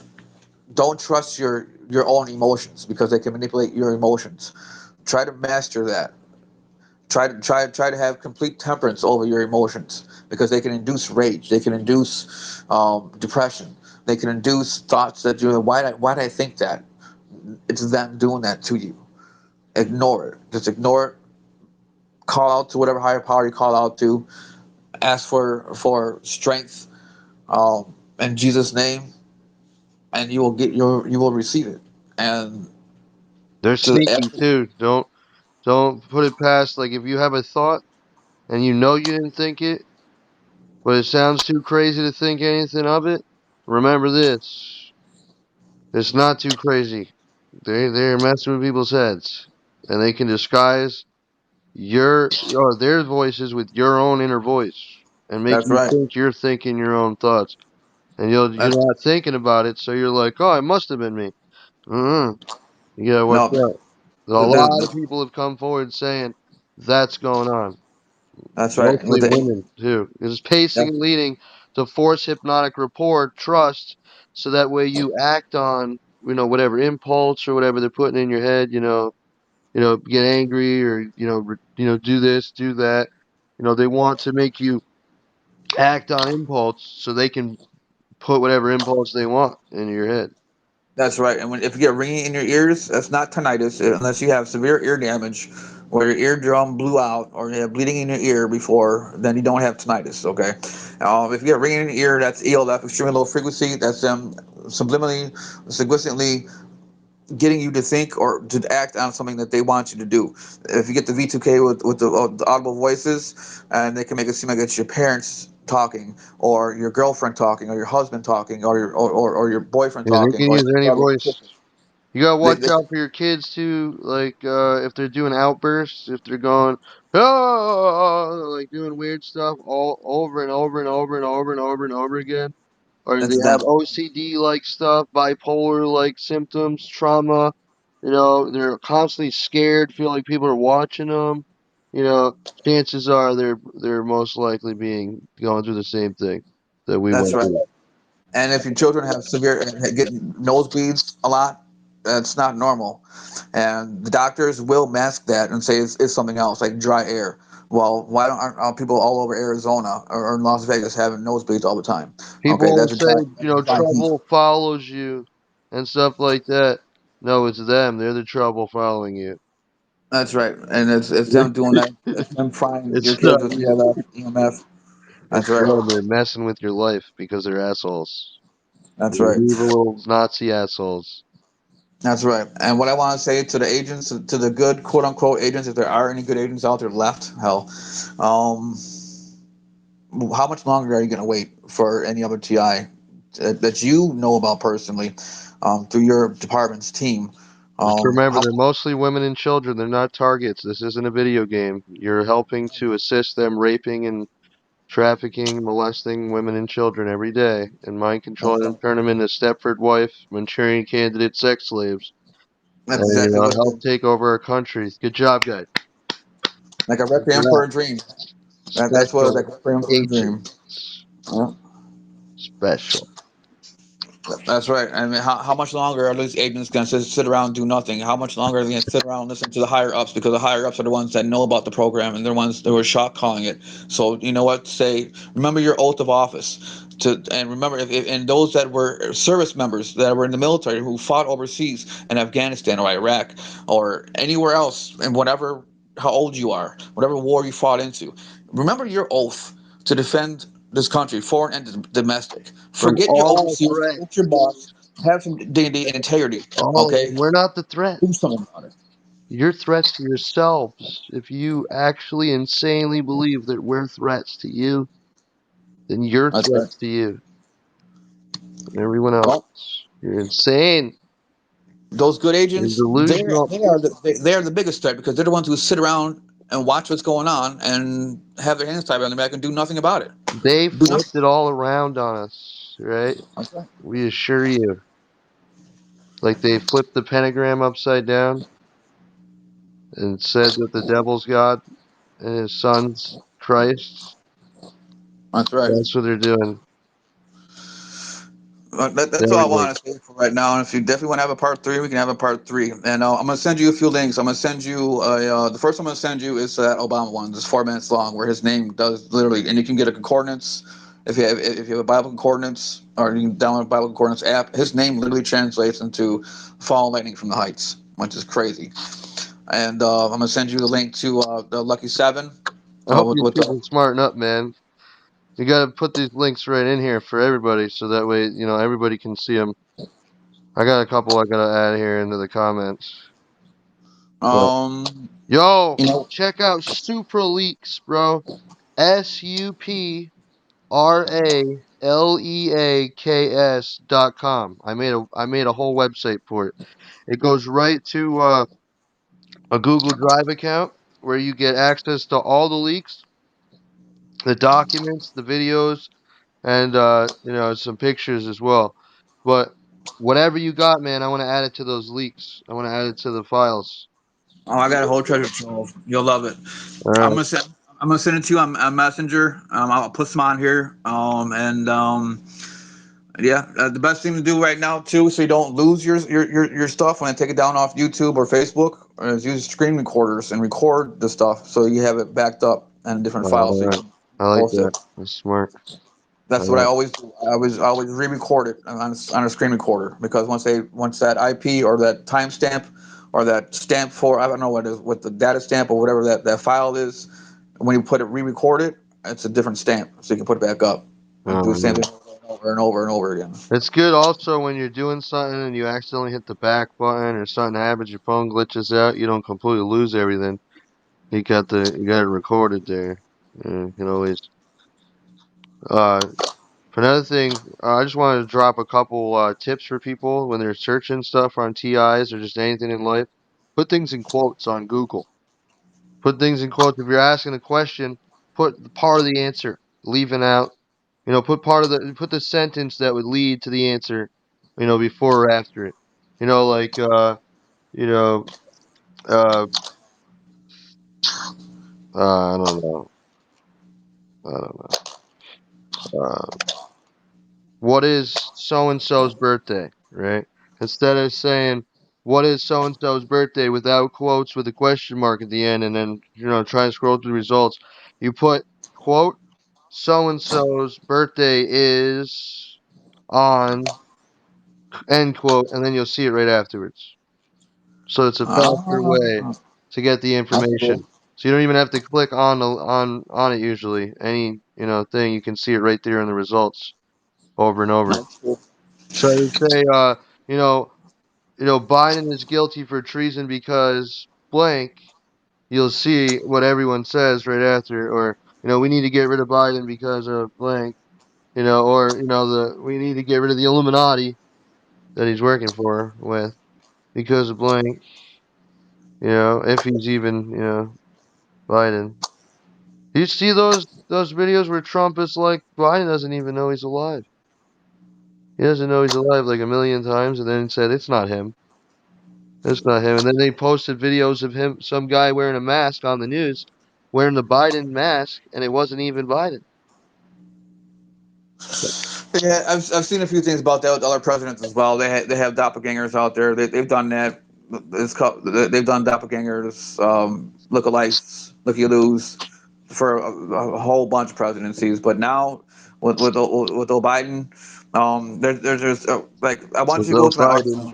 don't trust your own emotions because they can manipulate your emotions. Try to master that. Try to have complete temperance over your emotions because they can induce rage. They can induce depression. They can induce thoughts that you why did I think that? It's them doing that to you. Ignore it. Just ignore it. Call out to whatever higher power you call out to. Ask for strength in Jesus' name, and you will receive it. And They're to sneaky too. Don't put it past like if you have a thought and you know you didn't think it, but it sounds too crazy to think anything of it. Remember this: it's not too crazy. They're messing with people's heads, and they can disguise your or their voices with your own inner voice and make that's you right. think you're thinking your own thoughts, and you're That's not thinking about it, so you're like, oh, it must have been me. Mm-mm. You gotta watch no. out. A lot of people have come forward saying that's going on. That's right. Mostly women too. It's pacing Yep, and leading to force hypnotic rapport, trust, so that way you act on, whatever impulse or whatever they're putting in your head, get angry or, do this, do that. They want to make you act on impulse so they can put whatever impulse they want into your head. that's right. And if you get ringing in your ears, that's not tinnitus unless you have severe ear damage, or your eardrum blew out, or you have bleeding in your ear before. Then you don't have tinnitus. Okay. If you get ringing in your ear, that's ELF, extremely low frequency. That's them subliminally, significantly getting you to think or to act on something that they want you to do. If you get the V2K with the audible voices, and they can make it seem like it's your parents talking, or your girlfriend talking, or your husband talking, or your boyfriend Yeah, they talking, can or use your any brother or voice. sister. You gotta They, watch they, out for your kids too, like if they're doing outbursts, if they're going oh, like doing weird stuff all over and over and over and over and over and over again, or they that's have them. OCD like stuff, bipolar like symptoms, trauma. They're constantly scared, feel like people are watching them. You know, chances are they're most likely being going through the same thing that we That's went right. through. And if your children have severe get nosebleeds a lot, that's not normal. And the doctors will mask that and say it's something else, like dry air. Well, why don't aren't people all over Arizona or in Las Vegas having nosebleeds all the time? Okay, People will say, that's a dry heat. trouble follows you and stuff like that. No, it's them. They're the trouble following you. That's right, and it's them doing that. It's them frying your It's kids not with you. ELF, EMF. That's It's right. them. They're messing with your life because they're assholes. That's They're right. evil little Nazi assholes. That's right. And what I want to say to the agents, to the good quote unquote agents, if there are any good agents out there left, hell, um, how much longer are you going to wait for any other TI that you know about personally, through your department's team? Just remember, How they're mostly women and children. They're not targets. This isn't a video game. You're helping to assist them raping and trafficking, molesting women and children every day, and mind controlling them, turn them into Stepford wife, Manchurian candidate sex slaves, that's and exactly what it help is. take over our countries. Good job, guys. Like a Look at requiem for that. a dream. That's what it's Special like, requiem for a dream. agents. Yeah. Special. That's right. I mean, how much longer are these agents going to sit around and do nothing? How much longer are they going to sit around and listen to the higher ups? Because the higher ups are the ones that know about the program, and they're the ones that were shot calling it. So you know what? Say, remember your oath of office. And remember, if and those that were service members that were in the military who fought overseas in Afghanistan or Iraq or anywhere else, and whatever, how old you are, whatever war you fought into, remember your oath to defend this country, foreign and domestic. From Forget your all overseas, forget your threats. boss, have some dignity and integrity. Oh, Okay, we're not the threat. do something about it. You're threats to yourselves. If you actually insanely believe that we're threats to you, then you're That's right. threats to you and everyone else. Well, You're insane. those good You're agents, delusional. they are the biggest threat because they're the ones who sit around and watch what's going on and have their hands tied behind their back and do nothing about it. They Do nothing. flipped it all around on us, right? That's right. We assure you. Like they flipped the pentagram upside down and said that the devil's God and his son's Christ. That's right. That's what they're doing. That's all I Everybody. want to say for right now. And if you definitely want to have a part three, we can have a part three. And I'm gonna send you a few links. I'm gonna send you the first one I'm gonna send you is that Obama one. It's 4 minutes long, where his name does literally, and you can get a concordance if you have a Bible concordance, or you can download a Bible concordance app. His name literally translates into "fall lightning from the heights," which is crazy. And I'm gonna send you the link to the Lucky Seven. I hope these With people smarten up, man. You gotta put these links right in here for everybody so that way, everybody can see them. I got a couple I gotta add here into the comments. But, um, yo, you know, check out SupraLeaks, bro. SupraLeaks.com. I made a whole website for it. It goes right to a Google Drive account where you get access to all the leaks, the documents, the videos, and some pictures as well. But whatever you got, man, I want to add it to those leaks. I want to add it to the files. oh, I got a whole treasure trove. You'll love it. All I'm right. gonna send. I'm gonna send it to you on Messenger. I'll put some on here. And yeah, the best thing to do right now too, so you don't lose your stuff when I take it down off YouTube or Facebook, is use screen recorders and record the stuff so you have it backed up in different files so All you right. can I like post that. it. That's smart. That's All what I right. always do. I always re-record it on a screen recorder because once that IP or that timestamp or that stamp for I don't know what the data stamp or whatever that file is, when you put it re-record it, it's a different stamp, so you can put it back up and do the Oh, same man. thing over and over and over again. It's good also when you're doing something and you accidentally hit the back button or something happens, your phone glitches out, you don't completely lose everything. You got it recorded there. You can always uh for another thing, I just wanted to drop a couple tips for people when they're searching stuff on TIs or just anything in life. Put things in quotes on Google. Put things in quotes. If you're asking a question, put part of the answer, leaving out. Put the sentence that would lead to the answer, before or after it. Like you know, uh, I don't know. I don't know. What is so and so's birthday, right? Instead of saying what is so and so's birthday without quotes with a question mark at the end and then try and scroll through the results, you put quote so and so's birthday is on end quote and then you'll see it right afterwards. So it's a faster way Ah, to get the that's cool. information. So you don't even have to click on it usually. Any thing you can see it right there in the results over and over. That's cool. So they say, you know, Biden is guilty for treason because blank. You'll see what everyone says right after, or we need to get rid of Biden because of blank. Or the we need to get rid of the Illuminati that he's working for with because of blank. If he's even Biden. Do you see those videos where Trump is like Biden doesn't even know he's alive? He doesn't know he's alive like a million times, and then said it's not him. It's not him. And then they posted videos of him, some guy wearing a mask on the news, wearing the Biden mask, and it wasn't even Biden. Yeah, I've seen a few things about that with other presidents as well. They have doppelgangers out there. They've done that. They've done doppelgangers, lookalikes, looky-loos for a whole bunch of presidencies. But now with Biden, there's just like I So want you to go Joe to my Biden, article.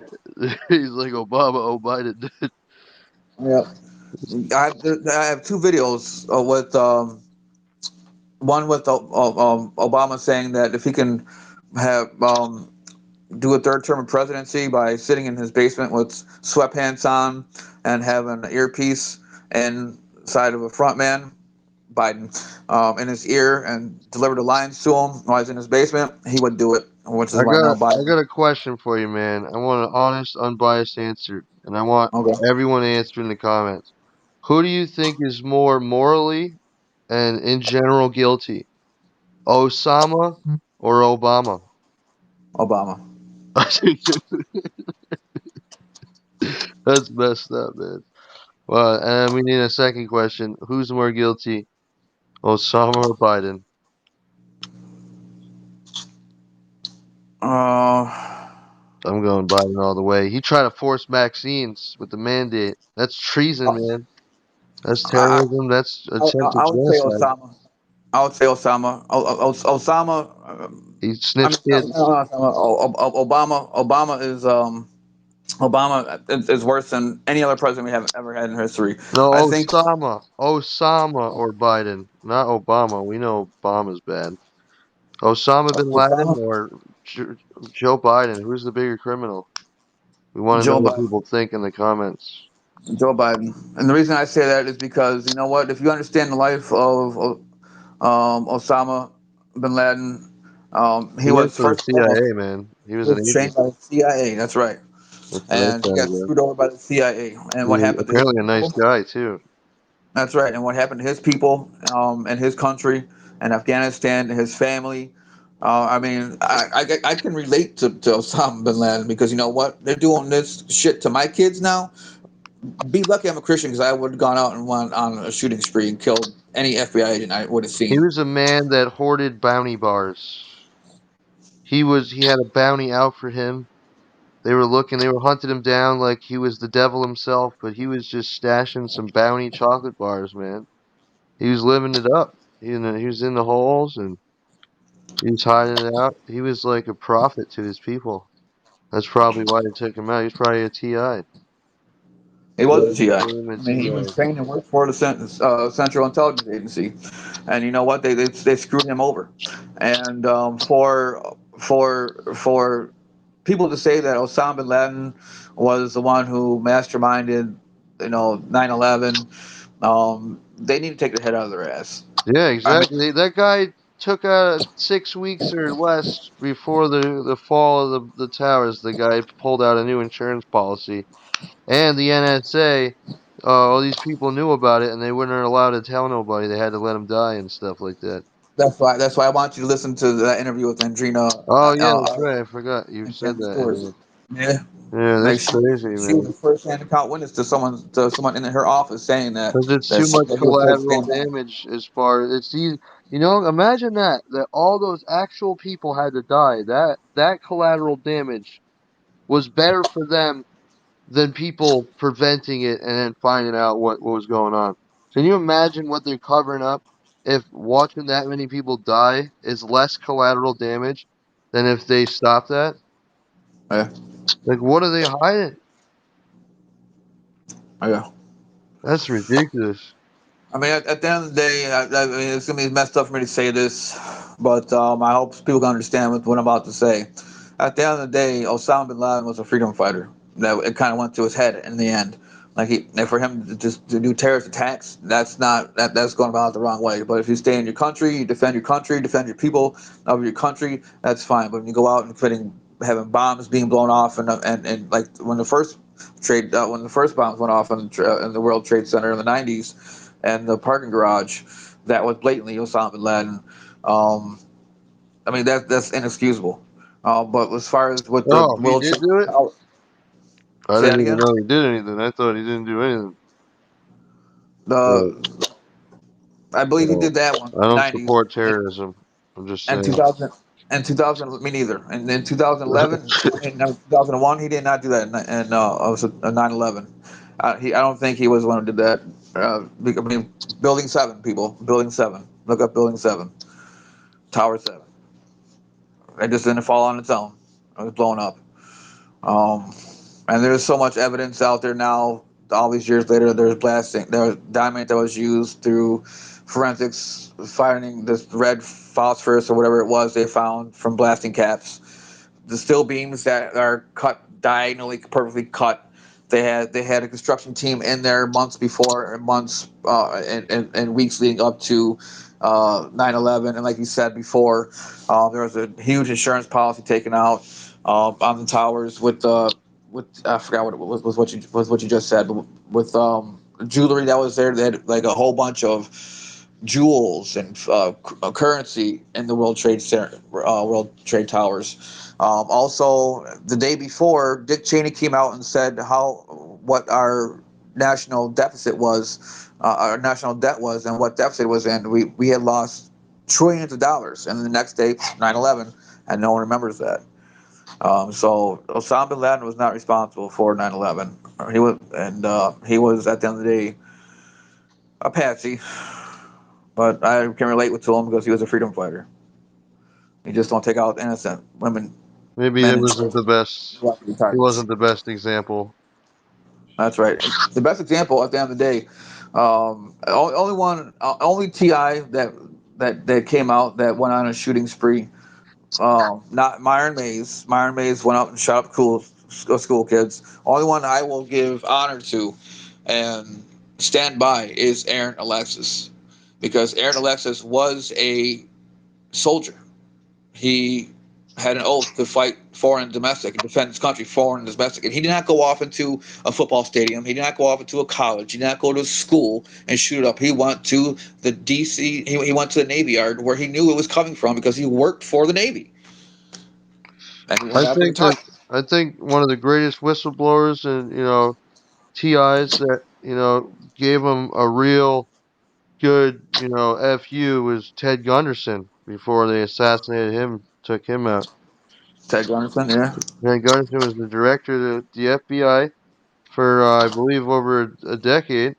he's like Obama. Oh, Biden. Yeah, I have two videos with one with Obama saying that if he can have do a third term of presidency by sitting in his basement with sweatpants on and having an earpiece inside of a front man, Biden, in his ear and deliver the lines to him while he's in his basement, he would do it, which is why now I Biden. got a question for you, man. I want an honest, unbiased answer, and I want Okay. everyone to answer in the comments. Who do you think is more morally and in general guilty, Osama or Obama? Obama. That's messed up, man. Well, and we need a second question. Who's more guilty, Osama or Biden? Uh, I'm going Biden all the way. He tried to force vaccines with the mandate. That's treason, man. That's I, terrorism. That's attempted I would say genocide. Osama. I would say Osama. Osama. He I mean, snitched no, kids. no, Obama. Obama is worse than any other president we have ever had in history. I No, think Osama. Osama or Biden. Not Obama. We know Obama's bad. Osama bin Laden Osama, or Joe Biden. Who's the bigger criminal? We want to know Joe what Biden. people think in the comments. Joe Biden. And the reason I say that is because you know what? If you understand the life of Osama bin Laden, He he worked was for the first and foremost CIA, man. He he was an was agent. trained by the CIA. That's right. That's what I And he thought got about. screwed over by the CIA. And He what was happened to his apparently a nice people? guy too. That's right. And what happened to his people and his country and Afghanistan and his family? I mean, I can relate to Osama bin Laden because you know what? They're doing this shit to my kids now. Be lucky I'm a Christian because I would have gone out and went on a shooting spree and killed any FBI agent I would have He seen. was a man that hoarded bounty bars. He had a bounty out for him. They were hunting him down like he was the devil himself, but he was just stashing some bounty chocolate bars, man. He was living it up. He was in the holes and he was hiding it out. He was like a prophet to his people. That's probably why they took him out. He was probably a TI. He was a TI. Legitimate I mean, he was TI. trained and worked for the Central Intelligence Agency, and you know what? They screwed him over. And for people to say that Osama bin Laden was the one who masterminded, 9/11, they need to take their head out of their ass. Yeah, I mean, exactly. That guy took 6 weeks or less before the fall of the towers. The guy pulled out a new insurance policy, and the NSA. All these people knew about it, and they weren't allowed to tell nobody. They had to let him die and stuff like that. that's why I want you to listen to that interview with Andrina Oh yeah, that's right. I forgot you and said Tammy that. Stewart. Yeah, Yeah, like that's crazy, she was man. the first hand account witness to someone in her office saying that Because it's that too she, much that he was told to collateral stand down. damage as far it's easy. Imagine that all those actual people had to die. That collateral damage was better for them than people preventing it and then finding out what was going on. Can you imagine what they're covering up if watching that many people die is less collateral damage than if they stop that? Yeah, Like, what are they hiding? yeah. That's ridiculous. I mean, at the end of the day, I mean, it's gonna be messed up for me to say this, but I hope people can understand what I'm about to say. At the end of the day, Osama bin Laden was a freedom fighter. That it kind of went to his head in the end. Like for him to just to do terrorist attacks, that's going about it the wrong way. But if you stay in your country, you defend your people of your country, that's fine. But when you go out and having bombs being blown off, and like when the first bombs went off in the World Trade Center in the '90s, and the parking garage, that was blatantly Osama bin Laden. Um, I mean that's inexcusable. But as far as with the Oh, he World did Trade do it? Tower, I say didn't that even again. know he did anything. I thought he didn't do anything. But, The I believe he did that one I in the don't '90s support terrorism. I'm just and saying. 2000 and 2000. Me neither. And in 2011, I mean no, 2001, he did not do that. And was 9/11. I don't think he was the one who did that. I mean, Building 7, people. Building 7. Look up Building 7. Tower 7. It just didn't fall on its own. It was blown up. Um, and there's so much evidence out there now. All these years later, there's blasting. There was dynamite that was used through forensics, finding this red phosphorus or whatever it was they found from blasting caps. the steel beams that are cut diagonally, perfectly cut. They had a construction team in there months before, and months and weeks leading up to 9/11. And like you said before, there was a huge insurance policy taken out on the towers with I forgot what it was what you just said, but with jewelry that was there. They had like a whole bunch of jewels and currency in the World Trade Towers. Also, the day before, Dick Cheney came out and said how what our national deficit was, our national debt was, and what deficit was in. We had lost trillions of dollars, and the next day, 9/11, and no one remembers that. So Osama bin Laden was not responsible for 9/11. He was at the end of the day a patsy, but I can relate with to him because he was a freedom fighter. He just don't take out innocent women, Maybe men, it and wasn't children the best. directly He targets. wasn't the best example. That's right. The best example at the end of the day, only Ti that came out that went on a shooting spree. Not Myron Mays. Myron Mays went out and shot up school kids. Only one I will give honor to and stand by is Aaron Alexis, because Aaron Alexis was a soldier. He had an oath to fight foreign and domestic and defend his country, foreign and domestic. And he did not go off into a football stadium. He did not go off into a college. He did not go to a school and shoot it up. He went to the DC. He went to the Navy Yard where he knew it was coming from because he worked for the Navy and he I went after think that retired. I think one of the greatest whistleblowers and TIs that gave him a real good FU was Ted Gunderson before they assassinated him, took him out. Ted Gunderson, yeah, Ted Gunderson was the director of the FBI for I believe over a decade,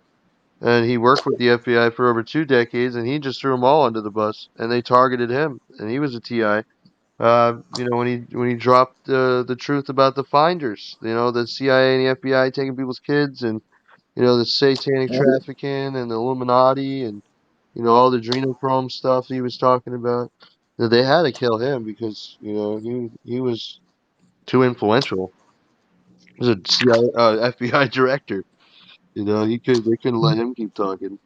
and he worked with the FBI for over 2 decades, and he just threw them all under the bus, and they targeted him, and he was a TI. When he dropped the truth about the finders, the CIA and the FBI taking people's kids, and the satanic yeah, trafficking and the Illuminati, and all the adrenochrome stuff he was talking about. They had to kill him because he was too influential. He was a CIA, FBI director. They couldn't let him keep talking.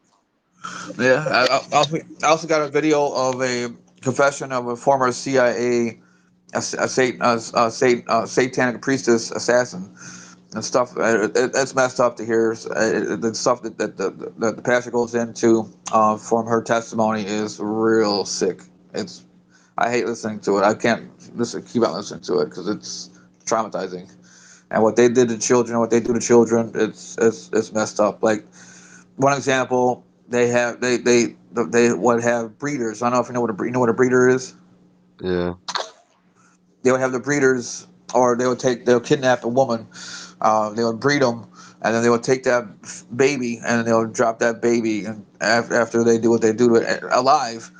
yeah. I also got a video of a confession of a former CIA, satanic priestess assassin and stuff. It's messed up to hear. The stuff that the pastor goes into from her testimony is real sick. It's I hate listening to it. I can't keep on listening to it because it's traumatizing. And what they did to children, what they do to children, it's messed up. Like one example, they would have breeders. I don't know if you know what a breeder is. Yeah. They would have the breeders, or they'll kidnap a woman. They would breed them, and then they would take that baby, and they would drop that baby, and after they do what they do to it alive,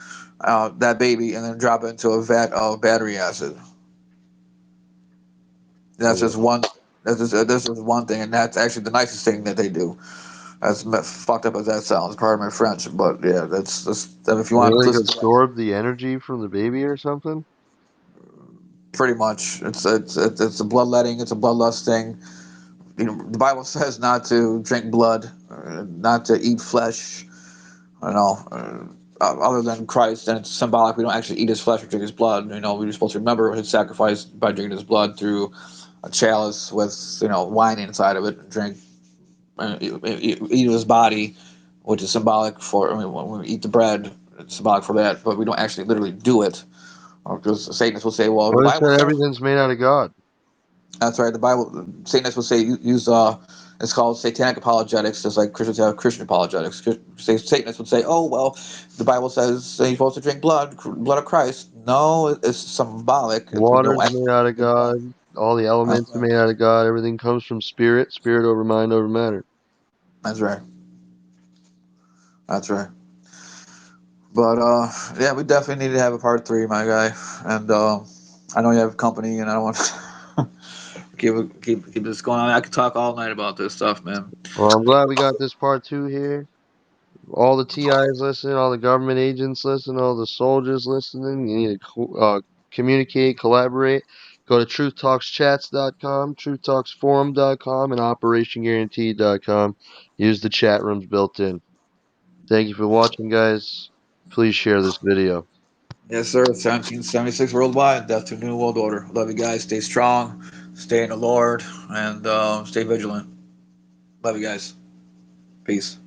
that baby, and then drop it into a vat of battery acid. That's Yeah. just one. This is one thing, and that's actually the nicest thing that they do. As fucked up as that sounds, pardon my French, but yeah, that's if you They want to like listen to that, absorb the energy from the baby or something. pretty much, it's a bloodletting, it's a bloodlust thing. The Bible says not to drink blood, not to eat flesh. Other than Christ, and it's symbolic. We don't actually eat his flesh or drink his blood. We're supposed to remember his sacrifice by drinking his blood through a chalice with wine inside of it. Drink, eat his body, which is symbolic for. I mean, when we eat the bread, it's symbolic for that, but we don't actually literally do it. Because Satanists will say, "Well, the Well, they Bible said says." everything's made out of God. That's right. The Bible, Satanists will say use it's called satanic apologetics, just like Christians have Christian apologetics. Satanists would say, "Oh well, the Bible says you're supposed to drink blood of Christ." No, it's symbolic. We don't Water's actually made out of drink blood. God. All the That's elements are right. made out of God. Everything comes from spirit. Spirit over mind over matter. That's right. That's right. But yeah, we definitely need to have a part three, my guy. And I know you have company, and I don't want to keep this going on. I could talk all night about this stuff, man. Well, I'm glad we got this part two here. All the TIs listening, all the government agents listening, all the soldiers listening. You need to communicate, collaborate. Go to truthtalkschats.com, truthtalksforum.com, and operationguaranteed.com. Use the chat rooms built in. Thank you for watching, guys. Please share this video. Yes, sir. 1776 worldwide. Death to New World Order. Love you guys. Stay strong. Stay in the Lord. And stay vigilant. Love you guys. Peace.